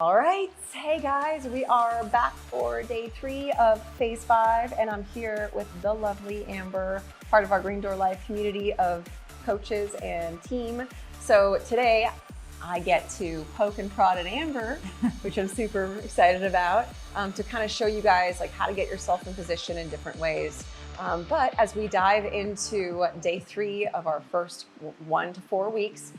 All right, hey guys, we are back for day 3 of phase 5, and I'm here with the lovely Amber, part of our Green Door Life community of coaches and team. So today I get to poke and prod at Amber, which I'm super excited about, to kind of show you guys like how to get yourself in position in different ways. But as we dive into day 3 of our first 1 to 4 weeks,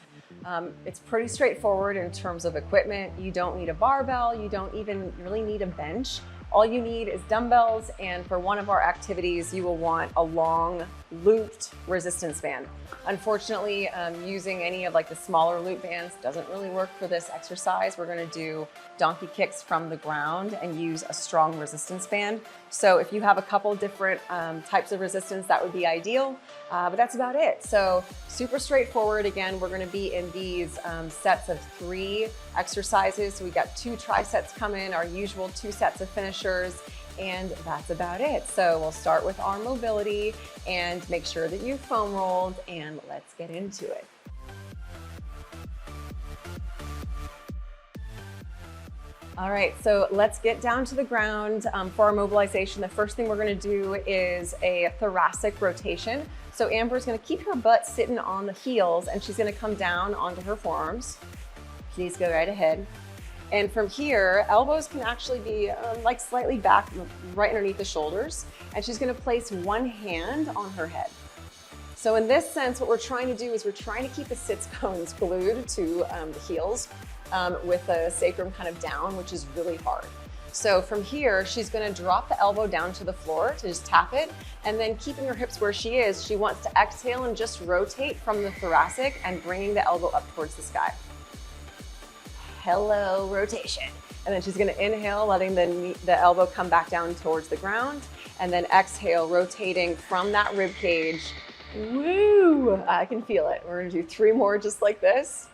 it's pretty straightforward in terms of equipment. You don't need a barbell. You don't even really need a bench. All you need is dumbbells, and for one of our activities, you will want a long looped resistance band. Unfortunately, using any of like the smaller loop bands doesn't really work for this exercise. We're gonna do donkey kicks from the ground and use a strong resistance band. So if you have a couple different types of resistance, that would be ideal, but that's about it. So super straightforward. Again, we're gonna be in these sets of 3 exercises. So we got 2 trisets coming, our usual 2 sets of finishers, and that's about it. So we'll start with arm mobility and make sure that you foam rolled, and let's get into it. All right, so let's get down to the ground. For our mobilization, the first thing we're gonna do is a thoracic rotation. So Amber's gonna keep her butt sitting on the heels, and she's gonna come down onto her forearms. Please go right ahead. And from here, elbows can actually be like slightly back, right underneath the shoulders. And she's gonna place one hand on her head. So in this sense, what we're trying to do is we're trying to keep the sits bones glued to the heels with the sacrum kind of down, which is really hard. So from here, she's gonna drop the elbow down to the floor to just tap it, and then keeping her hips where she is, she wants to exhale and just rotate from the thoracic and bringing the elbow up towards the sky. Hello, rotation. And then she's gonna inhale, letting the elbow come back down towards the ground, and then exhale, rotating from that rib cage. Woo, I can feel it. We're gonna do 3 more just like this.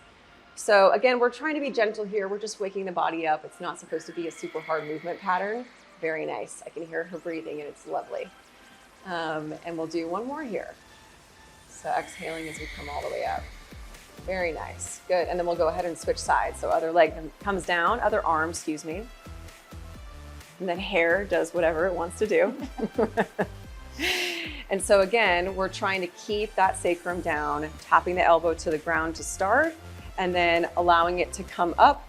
So again, we're trying to be gentle here. We're just waking the body up. It's not supposed to be a super hard movement pattern. Very nice. I can hear her breathing and it's lovely. And we'll do 1 more here. So exhaling as we come all the way up. Very nice, good. And then we'll go ahead and switch sides. So other leg comes down, other arm, excuse me. And then hair does whatever it wants to do. And so again, we're trying to keep that sacrum down, tapping the elbow to the ground to start, and then allowing it to come up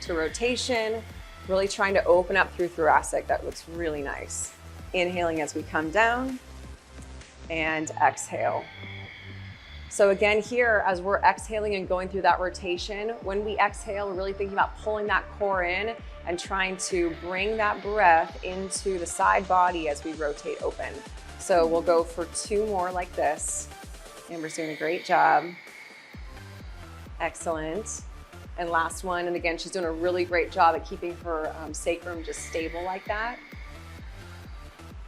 to rotation, really trying to open up through thoracic. That looks really nice. Inhaling as we come down, and exhale. So again, here, as we're exhaling and going through that rotation, when we exhale, we're really thinking about pulling that core in and trying to bring that breath into the side body as we rotate open. So we'll go for 2 more like this. Amber's doing a great job. Excellent. And last one, and again, she's doing a really great job at keeping her sacrum just stable like that.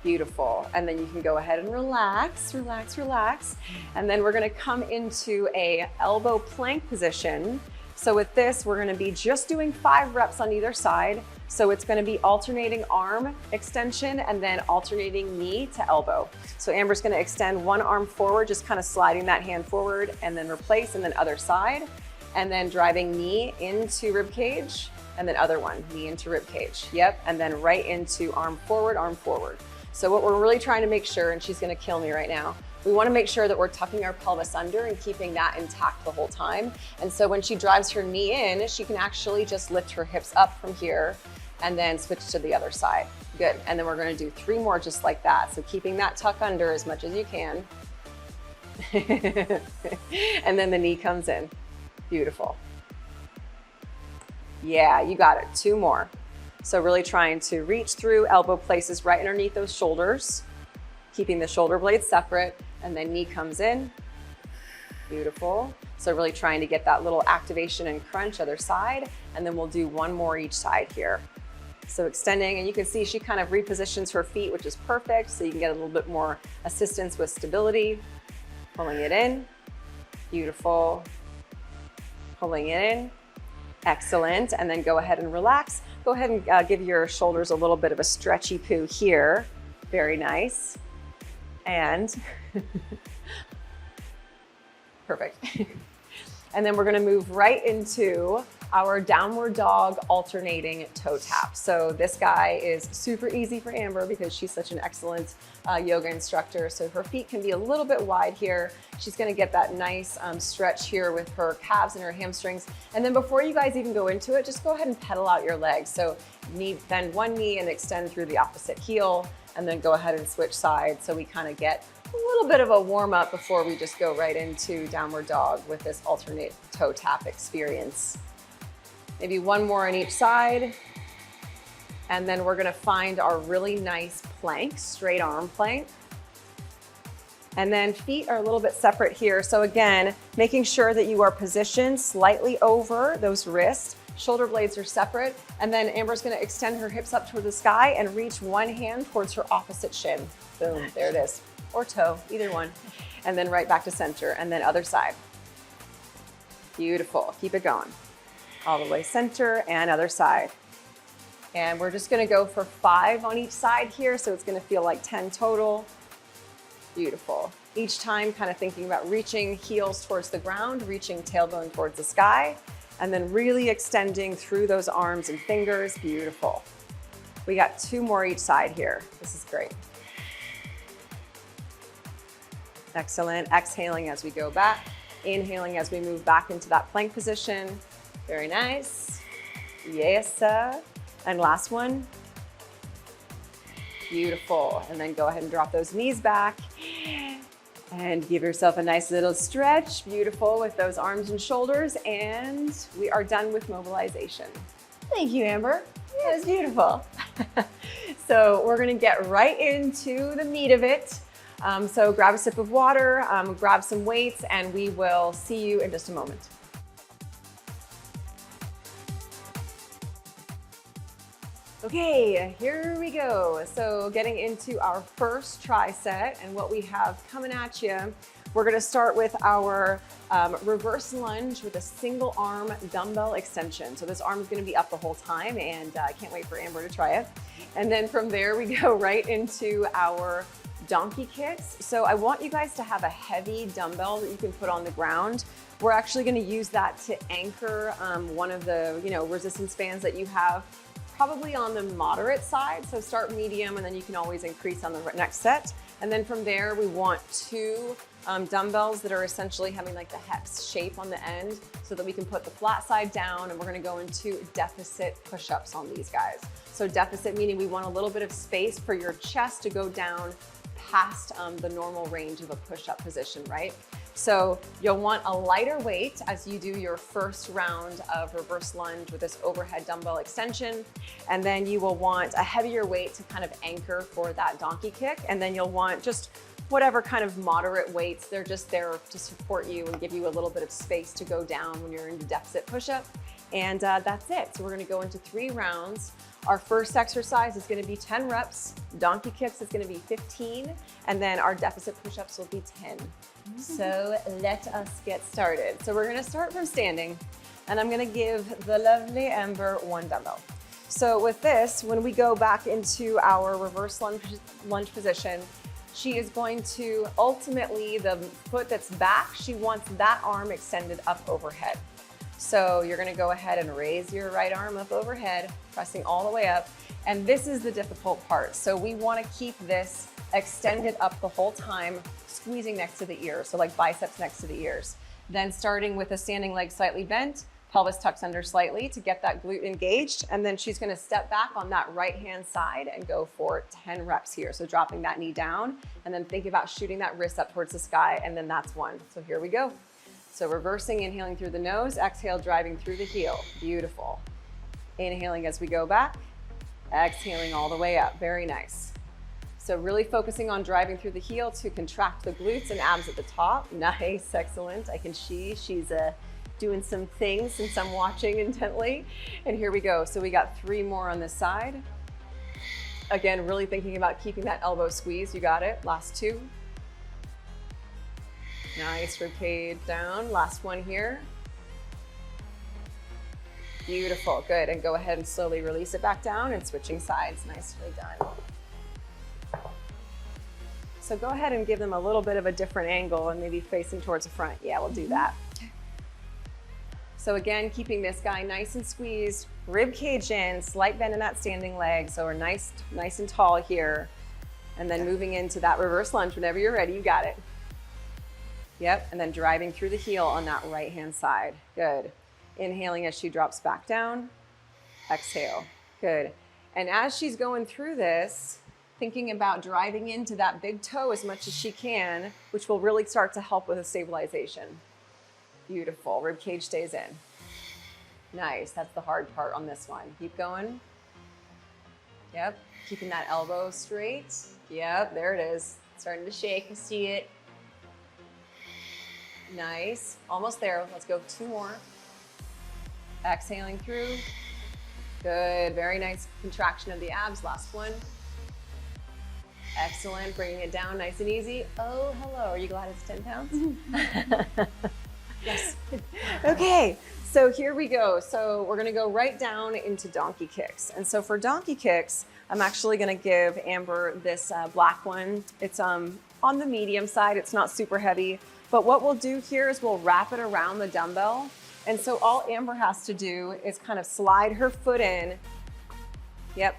Beautiful. And then you can go ahead and relax, relax, relax. And then we're gonna come into a elbow plank position. So with this, we're gonna be just doing 5 reps on either side. So it's gonna be alternating arm extension and then alternating knee to elbow. So Amber's gonna extend one arm forward, just kind of sliding that hand forward, and then replace, and then other side. And then driving knee into rib cage, and then other one, knee into rib cage. Yep, and then right into arm forward, arm forward. So what we're really trying to make sure, and she's gonna kill me right now, we wanna make sure that we're tucking our pelvis under and keeping that intact the whole time. And so when she drives her knee in, she can actually just lift her hips up from here and then switch to the other side. Good, and then we're gonna do 3 more just like that. So keeping that tuck under as much as you can. And then the knee comes in. Beautiful. Yeah, you got it, 2 more. So really trying to reach through, elbow places right underneath those shoulders, keeping the shoulder blades separate, and then knee comes in. Beautiful. So really trying to get that little activation and crunch other side, and then we'll do 1 more each side here. So extending, and you can see she kind of repositions her feet, which is perfect, so you can get a little bit more assistance with stability. Pulling it in. Beautiful. Pulling it in. Excellent. And then go ahead and relax. Go ahead and give your shoulders a little bit of a stretchy poo here. Very nice. And perfect. And then we're gonna move right into our downward dog alternating toe tap. So this guy is super easy for Amber because she's such an excellent yoga instructor. So her feet can be a little bit wide here. She's gonna get that nice stretch here with her calves and her hamstrings. And then before you guys even go into it, just go ahead and pedal out your legs. So bend one knee and extend through the opposite heel, and then go ahead and switch sides. So we kind of get a little bit of a warm up before we just go right into downward dog with this alternate toe tap experience. Maybe one more on each side. And then we're gonna find our really nice plank, straight arm plank. And then feet are a little bit separate here. So again, making sure that you are positioned slightly over those wrists. Shoulder blades are separate. And then Amber's gonna extend her hips up toward the sky and reach one hand towards her opposite shin. Boom, there it is. Or toe, either one. And then right back to center, and then other side. Beautiful, keep it going. All the way center and other side. And we're just gonna go for 5 on each side here, so it's gonna feel like 10 total. Beautiful. Each time kind of thinking about reaching heels towards the ground, reaching tailbone towards the sky, and then really extending through those arms and fingers. Beautiful. We got 2 more each side here. This is great. Excellent. Exhaling as we go back. Inhaling as we move back into that plank position. Very nice. Yes, sir. And last one. Beautiful. And then go ahead and drop those knees back and give yourself a nice little stretch. Beautiful with those arms and shoulders. And we are done with mobilization. Thank you, Amber. That was beautiful. So we're gonna get right into the meat of it. So grab a sip of water, grab some weights, and we will see you in just a moment. Okay, here we go. So getting into our first tri-set, and what we have coming at you, we're gonna start with our reverse lunge with a single arm dumbbell extension. So this arm is gonna be up the whole time, and I can't wait for Amber to try it. And then from there, we go right into our donkey kicks. So I want you guys to have a heavy dumbbell that you can put on the ground. We're actually gonna use that to anchor one of the resistance bands that you have, probably on the moderate side. So start medium, and then you can always increase on the next set. And then from there, we want 2 dumbbells that are essentially having like the hex shape on the end, so that we can put the flat side down, and we're gonna go into deficit push-ups on these guys. So deficit meaning we want a little bit of space for your chest to go down past the normal range of a push-up position, right? So you'll want a lighter weight as you do your first round of reverse lunge with this overhead dumbbell extension. And then you will want a heavier weight to kind of anchor for that donkey kick. And then you'll want just whatever kind of moderate weights. They're just there to support you and give you a little bit of space to go down when you're into deficit push-up. And that's it. So we're gonna go into 3 rounds. Our first exercise is gonna be 10 reps. Donkey kicks is gonna be 15. And then our deficit push-ups will be 10. So let us get started. So we're gonna start from standing, and I'm gonna give the lovely Amber 1 dumbbell. So with this, when we go back into our reverse lunge position, she is going to ultimately, the foot that's back, she wants that arm extended up overhead. So you're gonna go ahead and raise your right arm up overhead, pressing all the way up. And this is the difficult part. So we wanna keep this extended up the whole time, squeezing next to the ears. So like biceps next to the ears. Then starting with a standing leg slightly bent, pelvis tucks under slightly to get that glute engaged. And then she's gonna step back on that right-hand side and go for 10 reps here. So dropping that knee down, and then think about shooting that wrist up towards the sky, and then that's 1. So here we go. So reversing, inhaling through the nose, exhale, driving through the heel. Beautiful. Inhaling as we go back, exhaling all the way up. Very nice. So really focusing on driving through the heel to contract the glutes and abs at the top. Nice, excellent. I can see she's doing some things since I'm watching intently. And here we go. So we got 3 more on this side. Again, really thinking about keeping that elbow squeezed. You got it. Last 2. Nice, ribcage down. Last one here. Beautiful, good. And go ahead and slowly release it back down and switching sides. Nicely done. So go ahead and give them a little bit of a different angle and maybe facing towards the front. Yeah, we'll do that. So again, keeping this guy nice and squeezed, rib cage in, slight bend in that standing leg. So we're nice and tall here. And then moving into that reverse lunge whenever you're ready, you got it. Yep, and then driving through the heel on that right-hand side. Good. Inhaling as she drops back down. Exhale. Good. And as she's going through this, thinking about driving into that big toe as much as she can, which will really start to help with a stabilization. Beautiful. Rib cage stays in. Nice. That's the hard part on this one. Keep going. Yep. Keeping that elbow straight. Yep. There it is. Starting to shake. You see it. Nice. Almost there. Let's go 2 more. Exhaling through. Good. Very nice contraction of the abs. Last one. Excellent. Bringing it down nice and easy. Oh, hello. Are you glad it's 10 pounds? Yes. Okay. So here we go. So we're going to go right down into donkey kicks. And so for donkey kicks, I'm actually going to give Amber this black one. It's on the medium side. It's not super heavy. But what we'll do here is we'll wrap it around the dumbbell. And so all Amber has to do is kind of slide her foot in. Yep.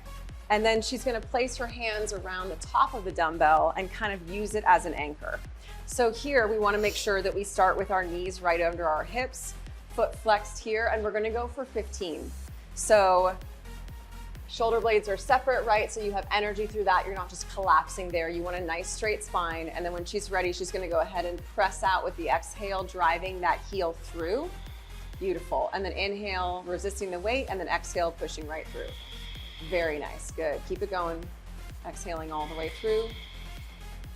And then she's going to place her hands around the top of the dumbbell and kind of use it as an anchor. So here we want to make sure that we start with our knees right under our hips, foot flexed here, and we're going to go for 15. So shoulder blades are separate, right? So you have energy through that. You're not just collapsing there. You want a nice straight spine. And then when she's ready, she's going to go ahead and press out with the exhale, driving that heel through. Beautiful. And then inhale, resisting the weight, and then exhale, pushing right through. Very nice. Good. Keep it going. Exhaling all the way through.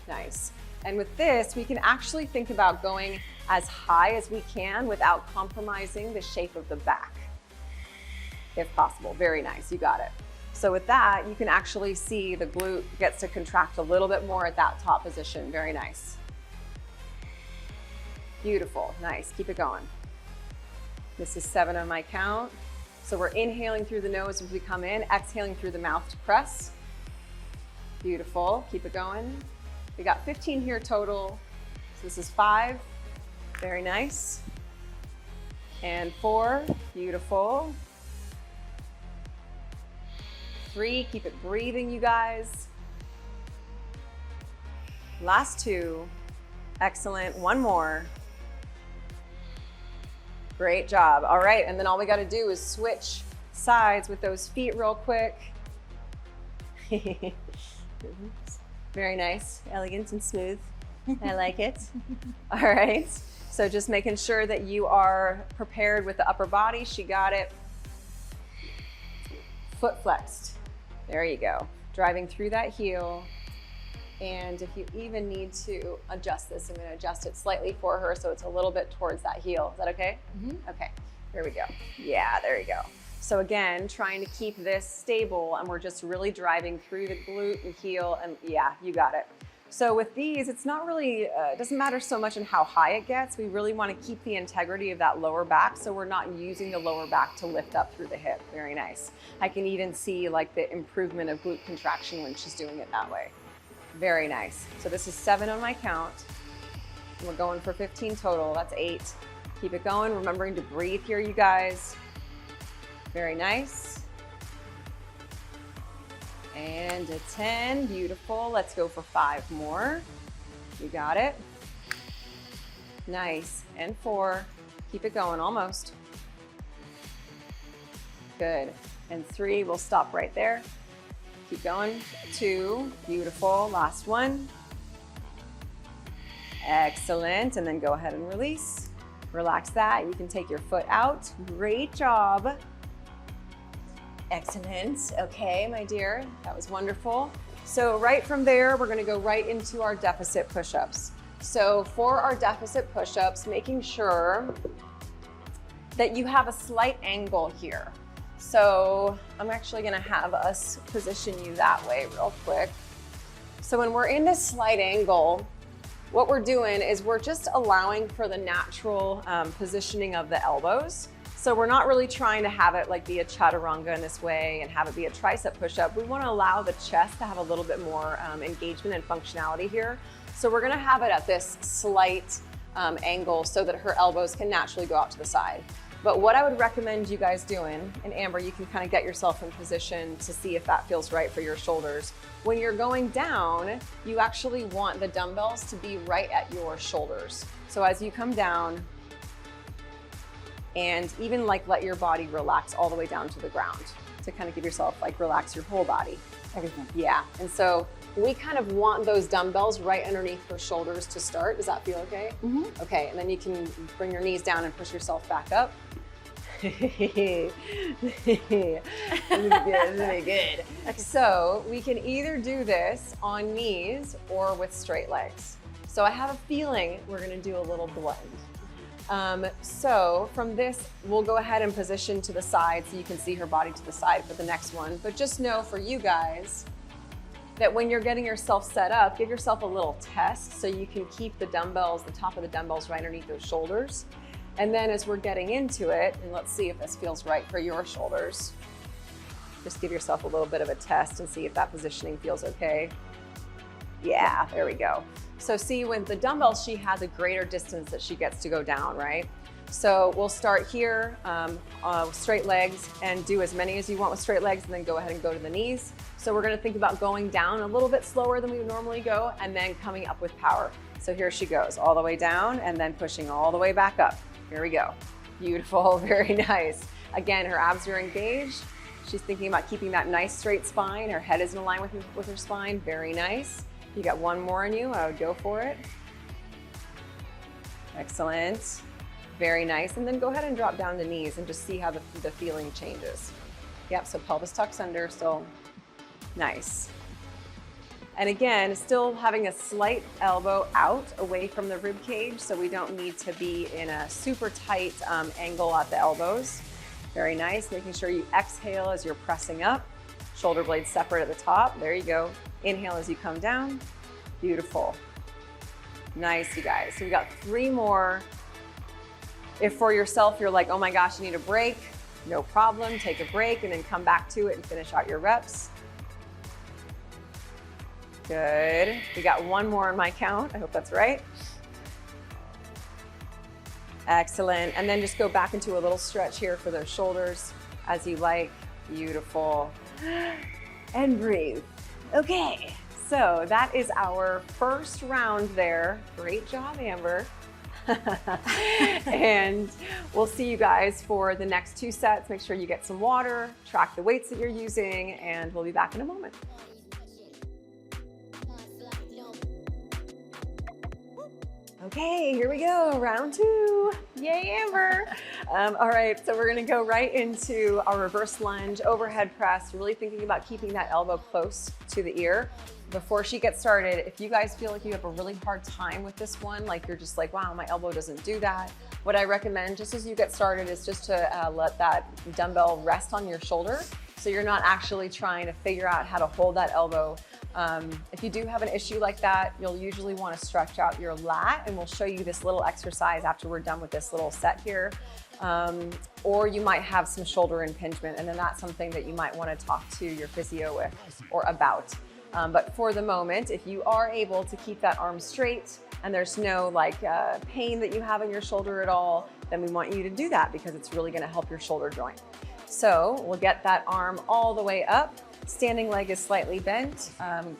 Nice. And with this, we can actually think about going as high as we can without compromising the shape of the back, if possible. Very nice. You got it. So with that, you can actually see the glute gets to contract a little bit more at that top position. Very nice. Beautiful. Nice. Keep it going. This is 7 on my count. So we're inhaling through the nose as we come in, exhaling through the mouth to press. Beautiful. Keep it going. We got 15 here total. So this is 5. Very nice. And 4. Beautiful. 3. Keep it breathing, you guys. Last 2. Excellent. 1 more. Great job. All right, and then all we got to do is switch sides with those feet real quick. Very nice, elegant and smooth. I like it. All right, so just making sure that you are prepared with the upper body. She got it. Foot flexed. There you go. Driving through that heel. And if you even need to adjust this, I'm going to adjust it slightly for her so it's a little bit towards that heel. Is that okay? Mm-hmm. Okay, here we go. Yeah, there you go. So again, trying to keep this stable, and we're just really driving through the glute and heel, and yeah, you got it. So with these, it's not really, it doesn't matter so much in how high it gets. We really want to keep the integrity of that lower back, so we're not using the lower back to lift up through the hip. Very nice. I can even see like the improvement of glute contraction when she's doing it that way. Very nice. So this is 7 on my count. We're going for 15 total. That's 8. Keep it going. Remembering to breathe here, you guys. Very nice. And a 10. Beautiful. Let's go for 5 more. You got it. Nice. And 4. Keep it going. Almost. Good. And 3. We'll stop right there. Keep going. 2. Beautiful. Last one. Excellent. And then go ahead and release. Relax that. You can take your foot out. Great job. Excellent. Okay, my dear. That was wonderful. So right from there, we're going to go right into our deficit push-ups. So for our deficit push-ups, making sure that you have a slight angle here. So I'm actually going to have us position you that way real quick. So when we're in this slight angle, what we're doing is we're just allowing for the natural positioning of the elbows. So we're not really trying to have it like be a chaturanga in this way and have it be a tricep push-up. We want to allow the chest to have a little bit more engagement and functionality here. So we're going to have it at this slight angle so that her elbows can naturally go out to the side. But what I would recommend you guys doing, and Amber, you can kind of get yourself in position to see if that feels right for your shoulders. When you're going down, you actually want the dumbbells to be right at your shoulders. So as you come down, and even like let your body relax all the way down to the ground to kind of give yourself like relax your whole body. Everything. Yeah, and so we kind of want those dumbbells right underneath your shoulders to start. Does that feel okay? Mm-hmm. Okay, and then you can bring your knees down and push yourself back up. This is good. So we can either do this on knees or with straight legs. So I have a feeling we're gonna do a little blend. So from this, we'll go ahead and position to the side so you can see her body to the side for the next one. But just know for you guys that when you're getting yourself set up, give yourself a little test so you can keep the dumbbells, the top of the dumbbells right underneath those shoulders. And then as we're getting into it, and let's see if this feels right for your shoulders, just give yourself a little bit of a test and see if that positioning feels okay. Yeah, there we go. So see, with the dumbbells, she has a greater distance that she gets to go down, right? So we'll start here, straight legs, and do as many as you want with straight legs, and then go ahead and go to the knees. So we're gonna think about going down a little bit slower than we would normally go, and then coming up with power. So here she goes, all the way down, and then pushing all the way back up. Here we go. Beautiful, very nice. Again, her abs are engaged. She's thinking about keeping that nice straight spine. Her head is in line with her spine, very nice. You got one more in you, I would go for it. Excellent, very nice. And then go ahead and drop down the knees and just see how the feeling changes. Yep, so pelvis tucks under, still nice. And again, still having a slight elbow out away from the rib cage, so we don't need to be in a super tight angle at the elbows. Very nice, making sure you exhale as you're pressing up. Shoulder blades separate at the top, there you go. Inhale as you come down, beautiful. Nice, you guys. So we got 3 more. If for yourself, you're like, oh my gosh, you need a break, no problem, take a break and then come back to it and finish out your reps. Good. We got 1 more on my count. I hope that's right. Excellent. And then just go back into a little stretch here for those shoulders as you like. Beautiful. And breathe. Okay. So that is our first round there. Great job, Amber. And we'll see you guys for the next 2 sets. Make sure you get some water, track the weights that you're using, and we'll be back in a moment. Okay, here we go, round 2. Yay, Amber. All right, so we're gonna go right into our reverse lunge, overhead press, really thinking about keeping that elbow close to the ear. Before she gets started, if you guys feel like you have a really hard time with this one, like you're just like, wow, my elbow doesn't do that, what I recommend just as you get started is just to let that dumbbell rest on your shoulder so you're not actually trying to figure out how to hold that elbow. If you do have an issue like that, you'll usually want to stretch out your lat, and we'll show you this little exercise after we're done with this little set here. Or you might have some shoulder impingement, and then that's something that you might want to talk to your physio with or about. But for the moment, if you are able to keep that arm straight and there's no pain that you have in your shoulder at all, then we want you to do that because it's really going to help your shoulder joint. So we'll get that arm all the way up. Standing leg is slightly bent,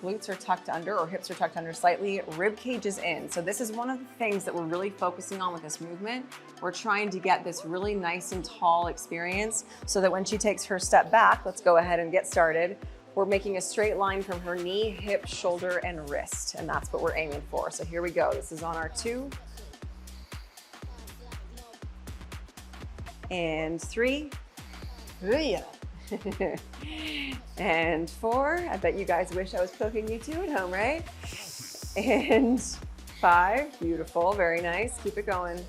glutes are tucked under or hips are tucked under slightly, rib cage is in. So this is one of the things that we're really focusing on with this movement. We're trying to get this really nice and tall experience so that when she takes her step back, let's go ahead and get started. We're making a straight line from her knee, hip, shoulder, and wrist, and that's what we're aiming for. So here we go, this is on our 2. And 3. Ooh, yeah. And 4, I bet you guys wish I was cooking you 2 at home, right? And 5, beautiful, very nice, keep it going.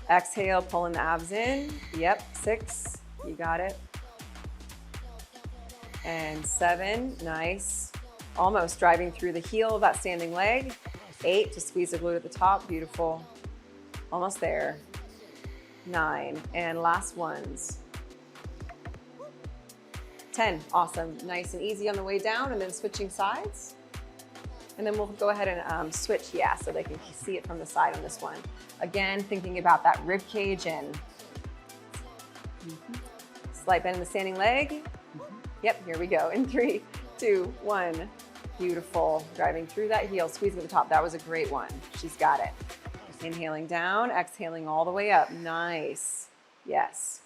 Exhale, pulling the abs in, yep, 6, you got it. And 7, nice, almost driving through the heel of that standing leg. 8, to squeeze the glute at the top, beautiful, almost there. 9, and last ones. 10, awesome, nice and easy on the way down, and then switching sides. And then we'll go ahead and switch, yeah, so they can see it from the side on this one. Again, thinking about that rib cage in. Slight bend in the standing leg. Yep, here we go. In 3, 2, 1. Beautiful. Driving through that heel, squeezing at the top. That was a great one. She's got it. Just inhaling down, exhaling all the way up. Nice. Yes.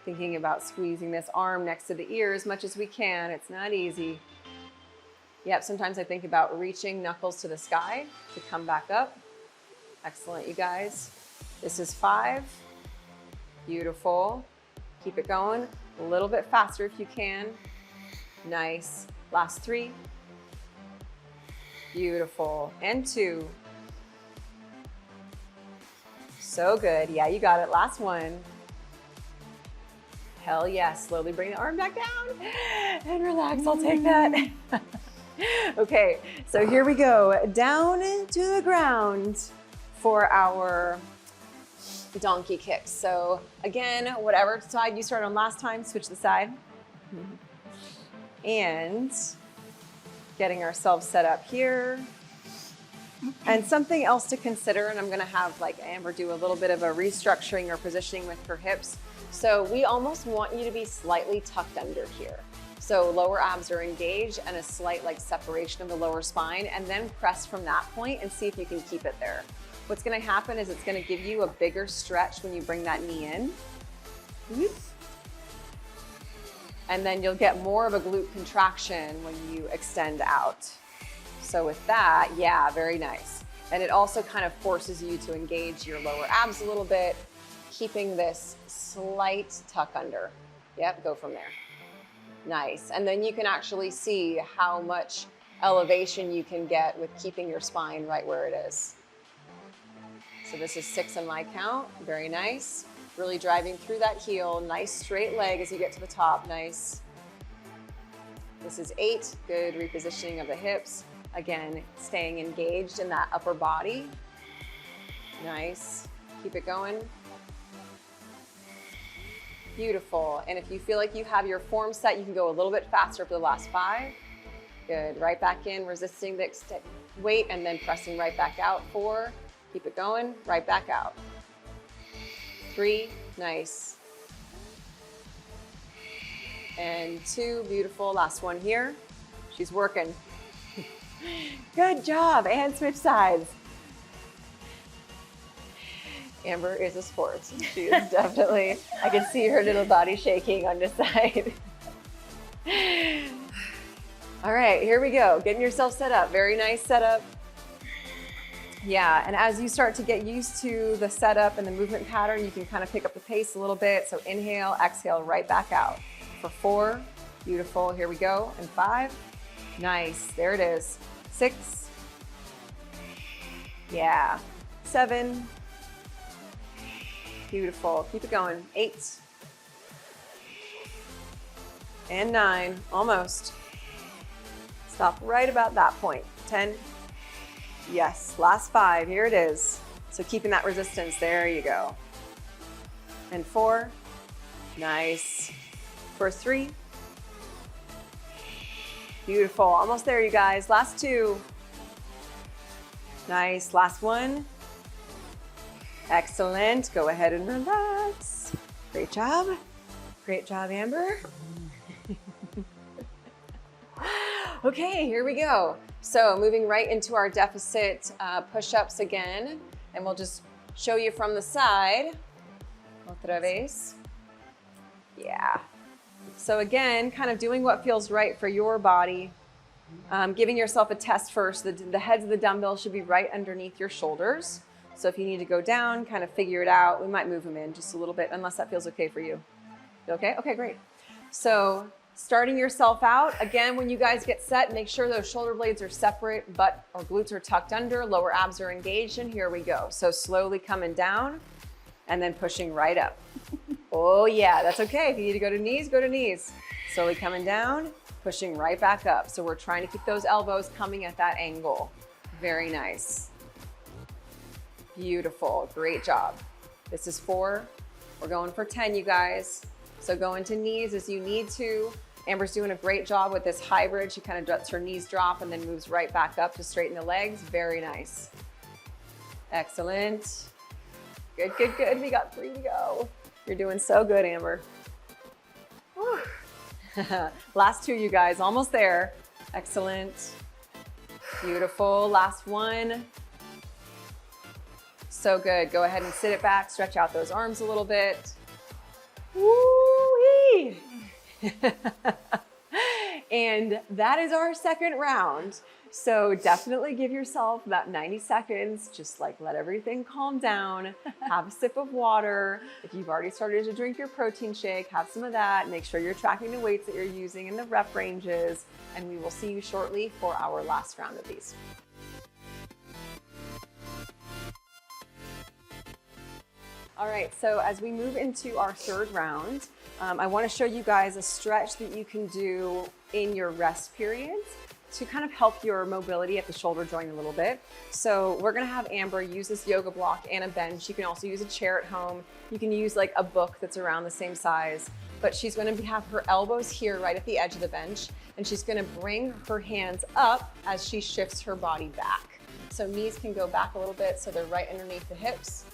Thinking about squeezing this arm next to the ear as much as we can. It's not easy. Yep, sometimes I think about reaching knuckles to the sky to come back up. Excellent, you guys. This is 5. Beautiful. Keep it going. A little bit faster if you can. Nice. Last 3. Beautiful. And 2. So good. Yeah, you got it. Last 1. Hell yes. Slowly bring the arm back down and relax. I'll take that. Okay, so here we go. Down to the ground for our donkey kicks. So again, whatever side you started on last time, switch the side. And getting ourselves set up here. And something else to consider, and I'm gonna have like Amber do a little bit of a restructuring or positioning with her hips. So we almost want you to be slightly tucked under here. So lower abs are engaged and a slight like separation of the lower spine, and then press from that point and see if you can keep it there. What's gonna happen is it's gonna give you a bigger stretch when you bring that knee in. And then you'll get more of a glute contraction when you extend out. So with that, yeah, very nice. And it also kind of forces you to engage your lower abs a little bit, keeping this slight tuck under. Yep, go from there. Nice. And then you can actually see how much elevation you can get with keeping your spine right where it is. So this is 6 on my count. Very nice. Really driving through that heel. Nice straight leg as you get to the top. Nice. This is 8. Good repositioning of the hips. Again, staying engaged in that upper body. Nice. Keep it going. Beautiful. And if you feel like you have your form set, you can go a little bit faster for the last 5. Good. Right back in, resisting the weight, and then pressing right back out. 4. Keep it going. Right back out. 3. Nice. And 2. Beautiful. Last one here. She's working. Good job. And switch sides. Amber is a sport. She is definitely, I can see her little body shaking on this side. All right, here we go. Getting yourself set up. Very nice setup. Yeah, and as you start to get used to the setup and the movement pattern, you can kind of pick up the pace a little bit. So inhale, exhale, right back out. For 4, beautiful. Here we go. And 5, nice. There it is. 6, yeah. 7, beautiful. Keep it going. 8. And 9. Almost. Stop right about that point. 10. Yes. Last 5. Here it is. So keeping that resistance. There you go. And 4. Nice. For 3. Beautiful. Almost there, you guys. Last 2. Nice. Last 1. Excellent. Go ahead and relax. Great job. Great job, Amber. Okay, here we go. So moving right into our deficit push-ups again, and we'll just show you from the side. Otra vez. Yeah. So again, kind of doing what feels right for your body. Giving yourself a test first. The heads of the dumbbell should be right underneath your shoulders. So if you need to go down, kind of figure it out. We might move them in just a little bit, unless that feels okay for you. Okay? Okay, great. So starting yourself out, again, when you guys get set, make sure those shoulder blades are separate, butt or glutes are tucked under, lower abs are engaged, and here we go. So slowly coming down and then pushing right up. Oh yeah, that's okay. If you need to go to knees, go to knees. Slowly coming down, pushing right back up. So we're trying to keep those elbows coming at that angle. Very nice. Beautiful, great job. This is 4, we're going for 10, you guys. So go into knees as you need to. Amber's doing a great job with this hybrid. She kind of lets her knees drop and then moves right back up to straighten the legs. Very nice. Excellent. Good, good, good. We got 3 to go. You're doing so good, Amber. Last two, you guys, almost there. Excellent. Beautiful. Last one. So good. Go ahead and sit it back, stretch out those arms a little bit. Woo-wee. And that is our second round. So definitely give yourself about 90 seconds, just like let everything calm down, have a sip of water. If you've already started to drink your protein shake, have some of that. Make sure you're tracking the weights that you're using and the rep ranges, and we will see you shortly for our last round of these. All right, so as we move into our third round, I want to show you guys a stretch that you can do in your rest periods to kind of help your mobility at the shoulder joint a little bit. So we're gonna have Amber use this yoga block and a bench. You can also use a chair at home. You can use like a book that's around the same size, but she's gonna have her elbows here right at the edge of the bench, and she's gonna bring her hands up as she shifts her body back. So knees can go back a little bit so they're right underneath the hips.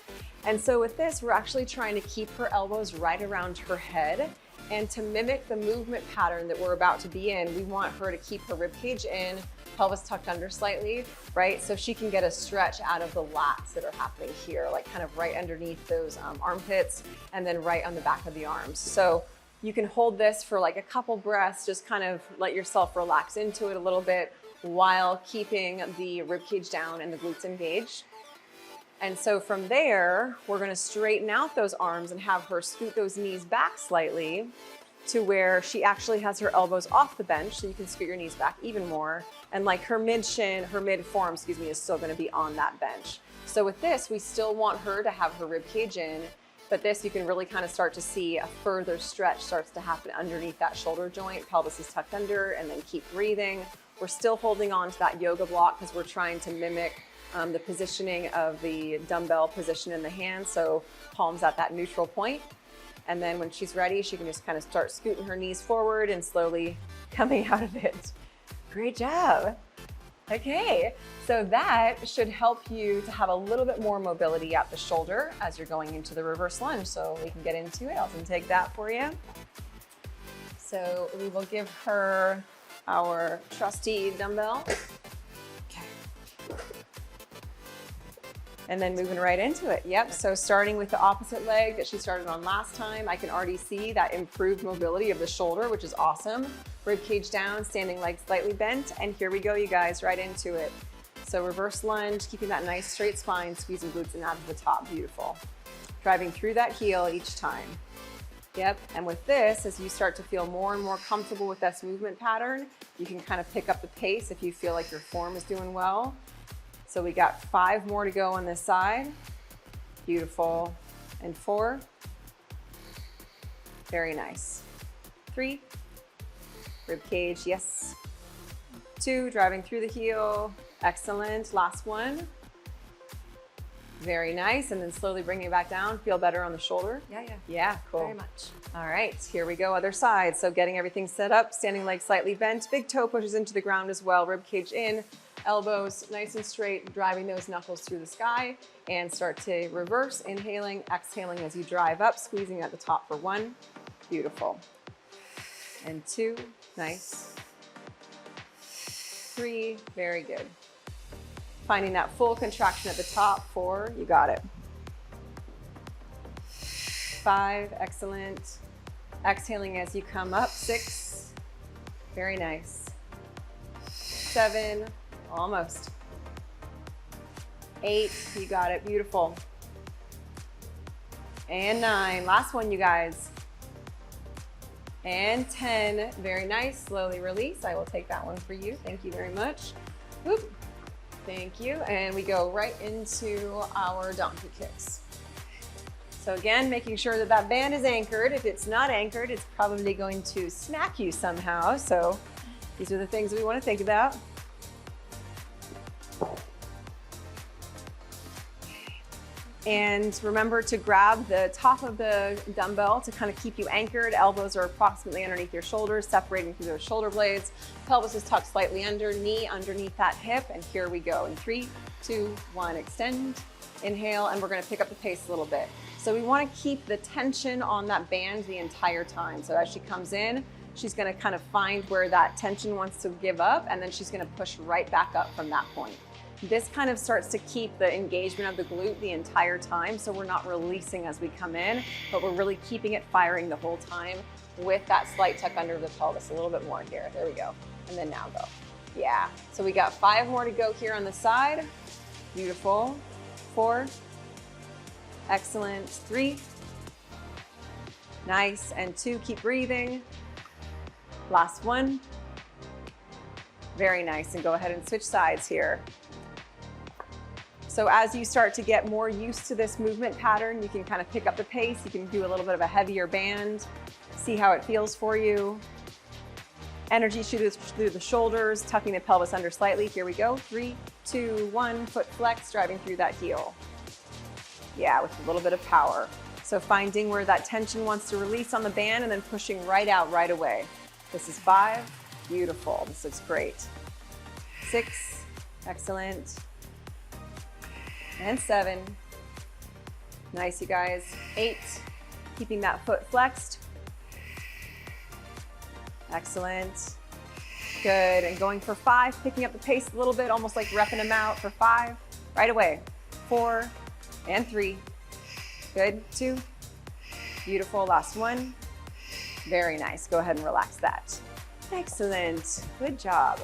And so with this, we're actually trying to keep her elbows right around her head. And to mimic the movement pattern that we're about to be in, we want her to keep her rib cage in, pelvis tucked under slightly, right? So she can get a stretch out of the lats that are happening here, like kind of right underneath those armpits and then right on the back of the arms. So you can hold this for like a couple breaths, just kind of let yourself relax into it a little bit while keeping the rib cage down and the glutes engaged. And so from there, we're gonna straighten out those arms and have her scoot those knees back slightly to where she actually has her elbows off the bench, so you can scoot your knees back even more. And like her mid-forearm, is still gonna be on that bench. So with this, we still want her to have her rib cage in, but this you can really kind of start to see a further stretch starts to happen underneath that shoulder joint. Pelvis is tucked under, and then keep breathing. We're still holding on to that yoga block because we're trying to mimic the positioning of the dumbbell position in the hand, so palms at that neutral point. And then when she's ready, she can just kind of start scooting her knees forward and slowly coming out of it. Great job. Okay, so that should help you to have a little bit more mobility at the shoulder as you're going into the reverse lunge. So we can get into it. I'll take that for you. So we will give her our trusty dumbbell. And then moving right into it. Yep, so starting with the opposite leg that she started on last time, I can already see that improved mobility of the shoulder, which is awesome. Rib cage down, standing leg slightly bent, and here we go, you guys, right into it. So reverse lunge, keeping that nice straight spine, squeezing glutes in out of the top, beautiful. Driving through that heel each time. Yep, and with this, as you start to feel more and more comfortable with this movement pattern, you can kind of pick up the pace if you feel like your form is doing well. So we got 5 more to go on this side. Beautiful. And 4. Very nice. 3. Rib cage, yes. 2, driving through the heel. Excellent. Last one. Very nice. And then slowly bringing it back down. Feel better on the shoulder? Yeah, cool. Very much. All right, here we go, other side. So getting everything set up, standing leg slightly bent, big toe pushes into the ground as well, rib cage in. Elbows nice and straight, driving those knuckles through the sky, and start to reverse, inhaling, exhaling as you drive up, squeezing at the top for 1. Beautiful. And 2, nice. 3, very good. Finding that full contraction at the top. 4, you got it. 5, excellent. Exhaling as you come up. 6, very nice. 7, almost. 8, you got it, beautiful. And 9, last one, you guys. And 10, very nice, slowly release. I will take that one for you, thank you very much. Whoop. Thank you, and we go right into our donkey kicks. So again, making sure that that band is anchored. If it's not anchored, it's probably going to smack you somehow. So these are the things we want to think about. And remember to grab the top of the dumbbell to kind of keep you anchored. Elbows are approximately underneath your shoulders, separating through those shoulder blades. Pelvis is tucked slightly under, knee underneath that hip. And here we go in 3, 2, 1, extend, inhale, and we're gonna pick up the pace a little bit. So we want to keep the tension on that band the entire time. So as she comes in, she's going to kind of find where that tension wants to give up, and then she's going to push right back up from that point. This kind of starts to keep the engagement of the glute the entire time, so we're not releasing as we come in, but we're really keeping it firing the whole time with that slight tuck under the pelvis. A little bit more here. There we go. And then now go. Yeah. So we got 5 more to go here on the side. Beautiful. 4. Excellent. 3. Nice. And 2. Keep breathing. Last 1. Very nice. And go ahead and switch sides here. So as you start to get more used to this movement pattern, you can kind of pick up the pace. You can do a little bit of a heavier band, see how it feels for you. Energy through the shoulders, tucking the pelvis under slightly. Here we go. 3, 2, 1, foot flex, driving through that heel. Yeah, with a little bit of power. So finding where that tension wants to release on the band and then pushing right out right away. This is 5. Beautiful. This looks great. 6. Excellent. And 7. Nice, you guys. 8. Keeping that foot flexed. Excellent. Good. And going for 5, picking up the pace a little bit, almost like repping them out for 5. Right away. 4 and 3. Good. 2. Beautiful. Last 1. Very nice. Go ahead and relax that. Excellent. Good job.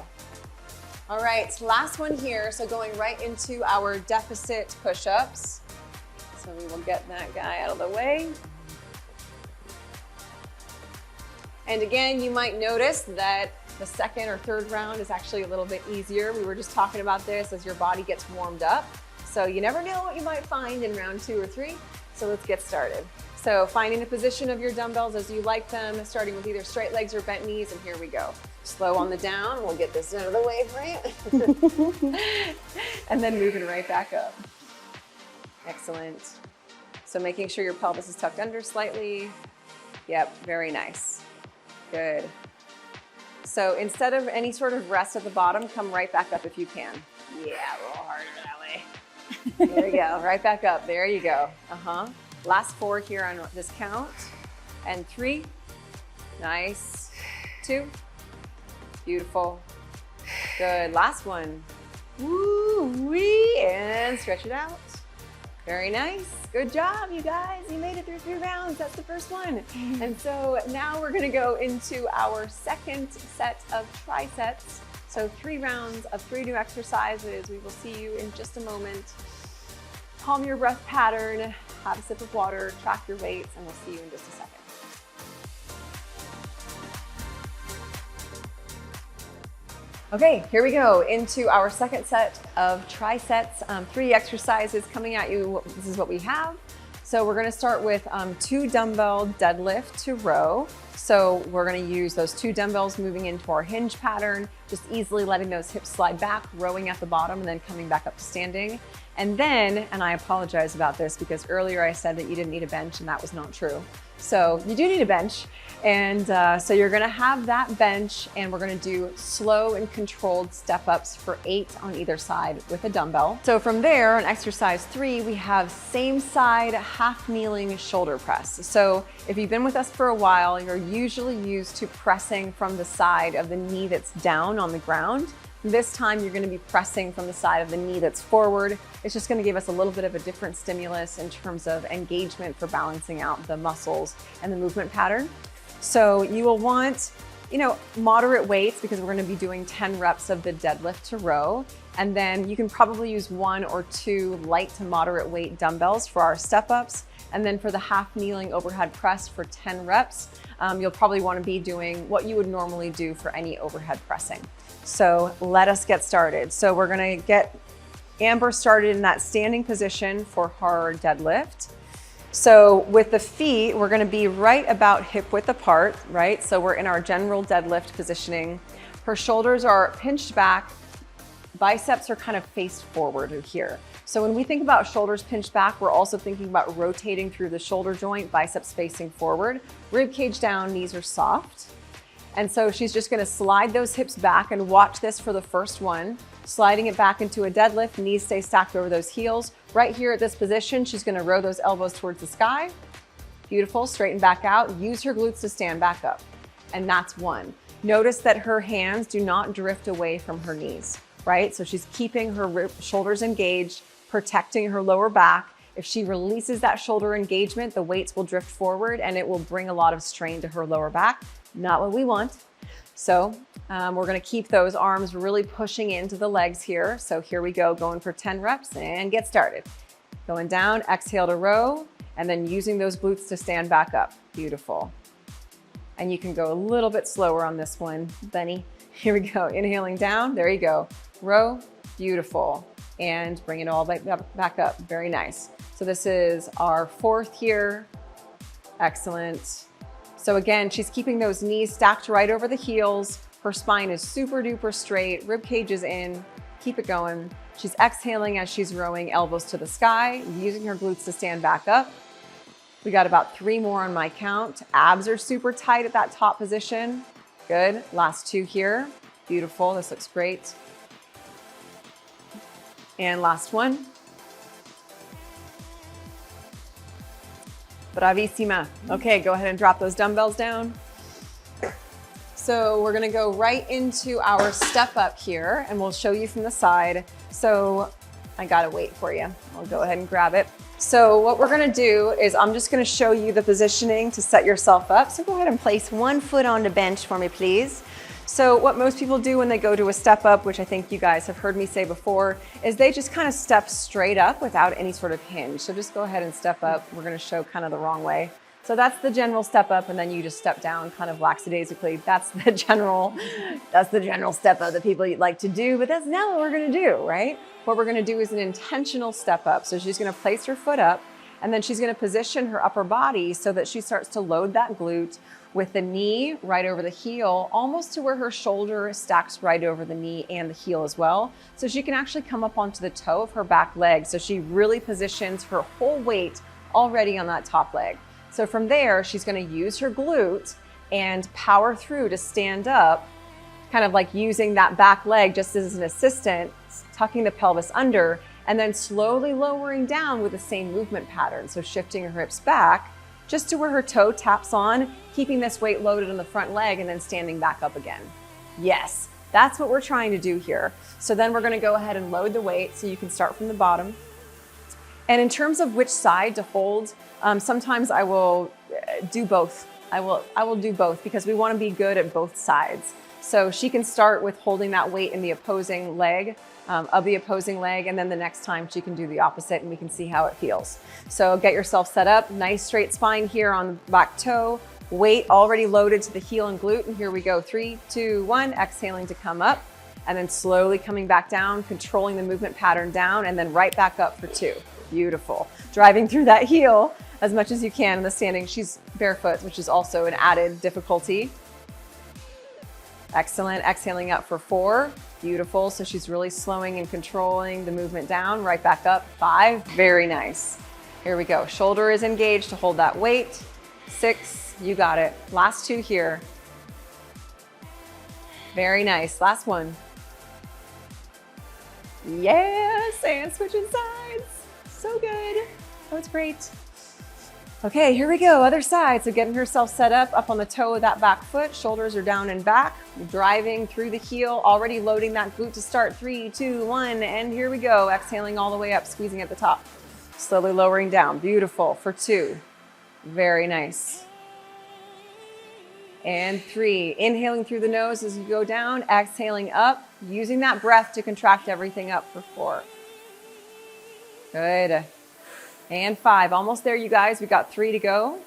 All right, last one here. So going right into our deficit push-ups. So we will get that guy out of the way. And again, you might notice that the second or third round is actually a little bit easier. We were just talking about this as your body gets warmed up. So you never know what you might find in round 2 or 3. So let's get started. So finding the position of your dumbbells as you like them, starting with either straight legs or bent knees, and here we go. Slow on the down, we'll get this out of the way for you. And then moving right back up. Excellent. So making sure your pelvis is tucked under slightly. Yep, very nice. Good. So instead of any sort of rest at the bottom, come right back up if you can. Yeah, a little harder that way. There you go, right back up. There you go. Last 4 here on this count. And 3. Nice. 2. Beautiful. Good. Last one. Woo-wee. And stretch it out. Very nice. Good job, you guys. You made it through 3 rounds. That's the first one. And so now we're going to go into our second set of triceps. So 3 rounds of 3 new exercises. We will see you in just a moment. Calm your breath pattern, have a sip of water, track your weights, and we'll see you in just a second. Okay, here we go into our second set of triceps. 3 exercises coming at you. This is what we have. So we're gonna start with 2 dumbbell deadlift to row. So we're gonna use those 2 dumbbells moving into our hinge pattern, just easily letting those hips slide back, rowing at the bottom, and then coming back up to standing. And then, and I apologize about this because earlier I said that you didn't need a bench and that was not true. So you do need a bench. And so you're gonna have that bench and we're gonna do slow and controlled step ups for 8 on either side with a dumbbell. So from there on exercise 3, we have same side half kneeling shoulder press. So if you've been with us for a while, you're usually used to pressing from the side of the knee that's down on the ground. This time you're gonna be pressing from the side of the knee that's forward. It's just gonna give us a little bit of a different stimulus in terms of engagement for balancing out the muscles and the movement pattern. So you will want, moderate weights because we're gonna be doing 10 reps of the deadlift to row. And then you can probably use 1 or 2 light to moderate weight dumbbells for our step ups. And then for the half kneeling overhead press for 10 reps, you'll probably wanna be doing what you would normally do for any overhead pressing. So let us get started. So we're gonna get Amber started in that standing position for her deadlift. So with the feet, we're gonna be right about hip width apart, right? So we're in our general deadlift positioning. Her shoulders are pinched back, biceps are kind of faced forward here. So when we think about shoulders pinched back, we're also thinking about rotating through the shoulder joint, biceps facing forward, rib cage down, knees are soft. And so she's just gonna slide those hips back, and watch this for the first one. Sliding it back into a deadlift, knees stay stacked over those heels. Right here at this position, she's gonna row those elbows towards the sky. Beautiful, straighten back out. Use her glutes to stand back up. And that's one. Notice that her hands do not drift away from her knees, right? So she's keeping her shoulders engaged, protecting her lower back. If she releases that shoulder engagement, the weights will drift forward and it will bring a lot of strain to her lower back. Not what we want. So we're gonna keep those arms really pushing into the legs here. So here we go, going for 10 reps and get started. Going down, exhale to row, and then using those glutes to stand back up. Beautiful. And you can go a little bit slower on this one, Benny. Here we go, inhaling down, there you go. Row, beautiful. And bring it all back up, very nice. So this is our fourth here, excellent. So again, she's keeping those knees stacked right over the heels. Her spine is super duper straight, rib cage is in, keep it going. She's exhaling as she's rowing, elbows to the sky, using her glutes to stand back up. We got about 3 more on my count. Abs are super tight at that top position. Good, last 2 here. Beautiful, this looks great. And last one. Bravissima. Okay, go ahead and drop those dumbbells down. So we're gonna go right into our step up here, and we'll show you from the side. So I gotta wait for you. I'll go ahead and grab it. So what we're gonna do is I'm just gonna show you the positioning to set yourself up. So go ahead and place one foot on the bench for me, please. So what most people do when they go to a step up, which I think you guys have heard me say before, is they just kind of step straight up without any sort of hinge. So just go ahead and step up. We're gonna show kind of the wrong way. So that's the general step up, and then you just step down kind of lackadaisically. That's the general step up that people like to do, but that's not what we're gonna do, right? What we're gonna do is an intentional step up. So she's gonna place her foot up, and then she's gonna position her upper body so that she starts to load that glute with the knee right over the heel, almost to where her shoulder stacks right over the knee and the heel as well. So she can actually come up onto the toe of her back leg. So she really positions her whole weight already on that top leg. So from there, she's gonna use her glute and power through to stand up, kind of like using that back leg just as an assistant, tucking the pelvis under, and then slowly lowering down with the same movement pattern. So shifting her hips back just to where her toe taps on, keeping this weight loaded on the front leg and then standing back up again. Yes, that's what we're trying to do here. So then we're gonna go ahead and load the weight, so you can start from the bottom. And in terms of which side to hold, sometimes I will do both. I will do both because we wanna be good at both sides. So she can start with holding that weight in the opposing leg, and then the next time she can do the opposite, and we can see how it feels. So get yourself set up, nice straight spine here on the back toe, weight already loaded to the heel and glute, and here we go, 3, 2, 1, exhaling to come up, and then slowly coming back down, controlling the movement pattern down, and then right back up for 2. Beautiful. Driving through that heel as much as you can in the standing. She's barefoot, which is also an added difficulty. Excellent, exhaling up for 4. Beautiful, so she's really slowing and controlling the movement down, right back up, 5, very nice. Here we go, shoulder is engaged to hold that weight, 6, you got it. Last 2 here. Very nice, last one. Yes, and switching sides, so good, oh, it's great. Okay, here we go, other side. So getting herself set up on the toe of that back foot, shoulders are down and back, driving through the heel, already loading that glute to start. 3, 2, 1, and here we go. Exhaling all the way up, squeezing at the top. Slowly lowering down, beautiful, for 2. Very nice. And 3, inhaling through the nose as you go down, exhaling up, using that breath to contract everything up for 4. Good. And 5, almost there, you guys. We got 3 to go.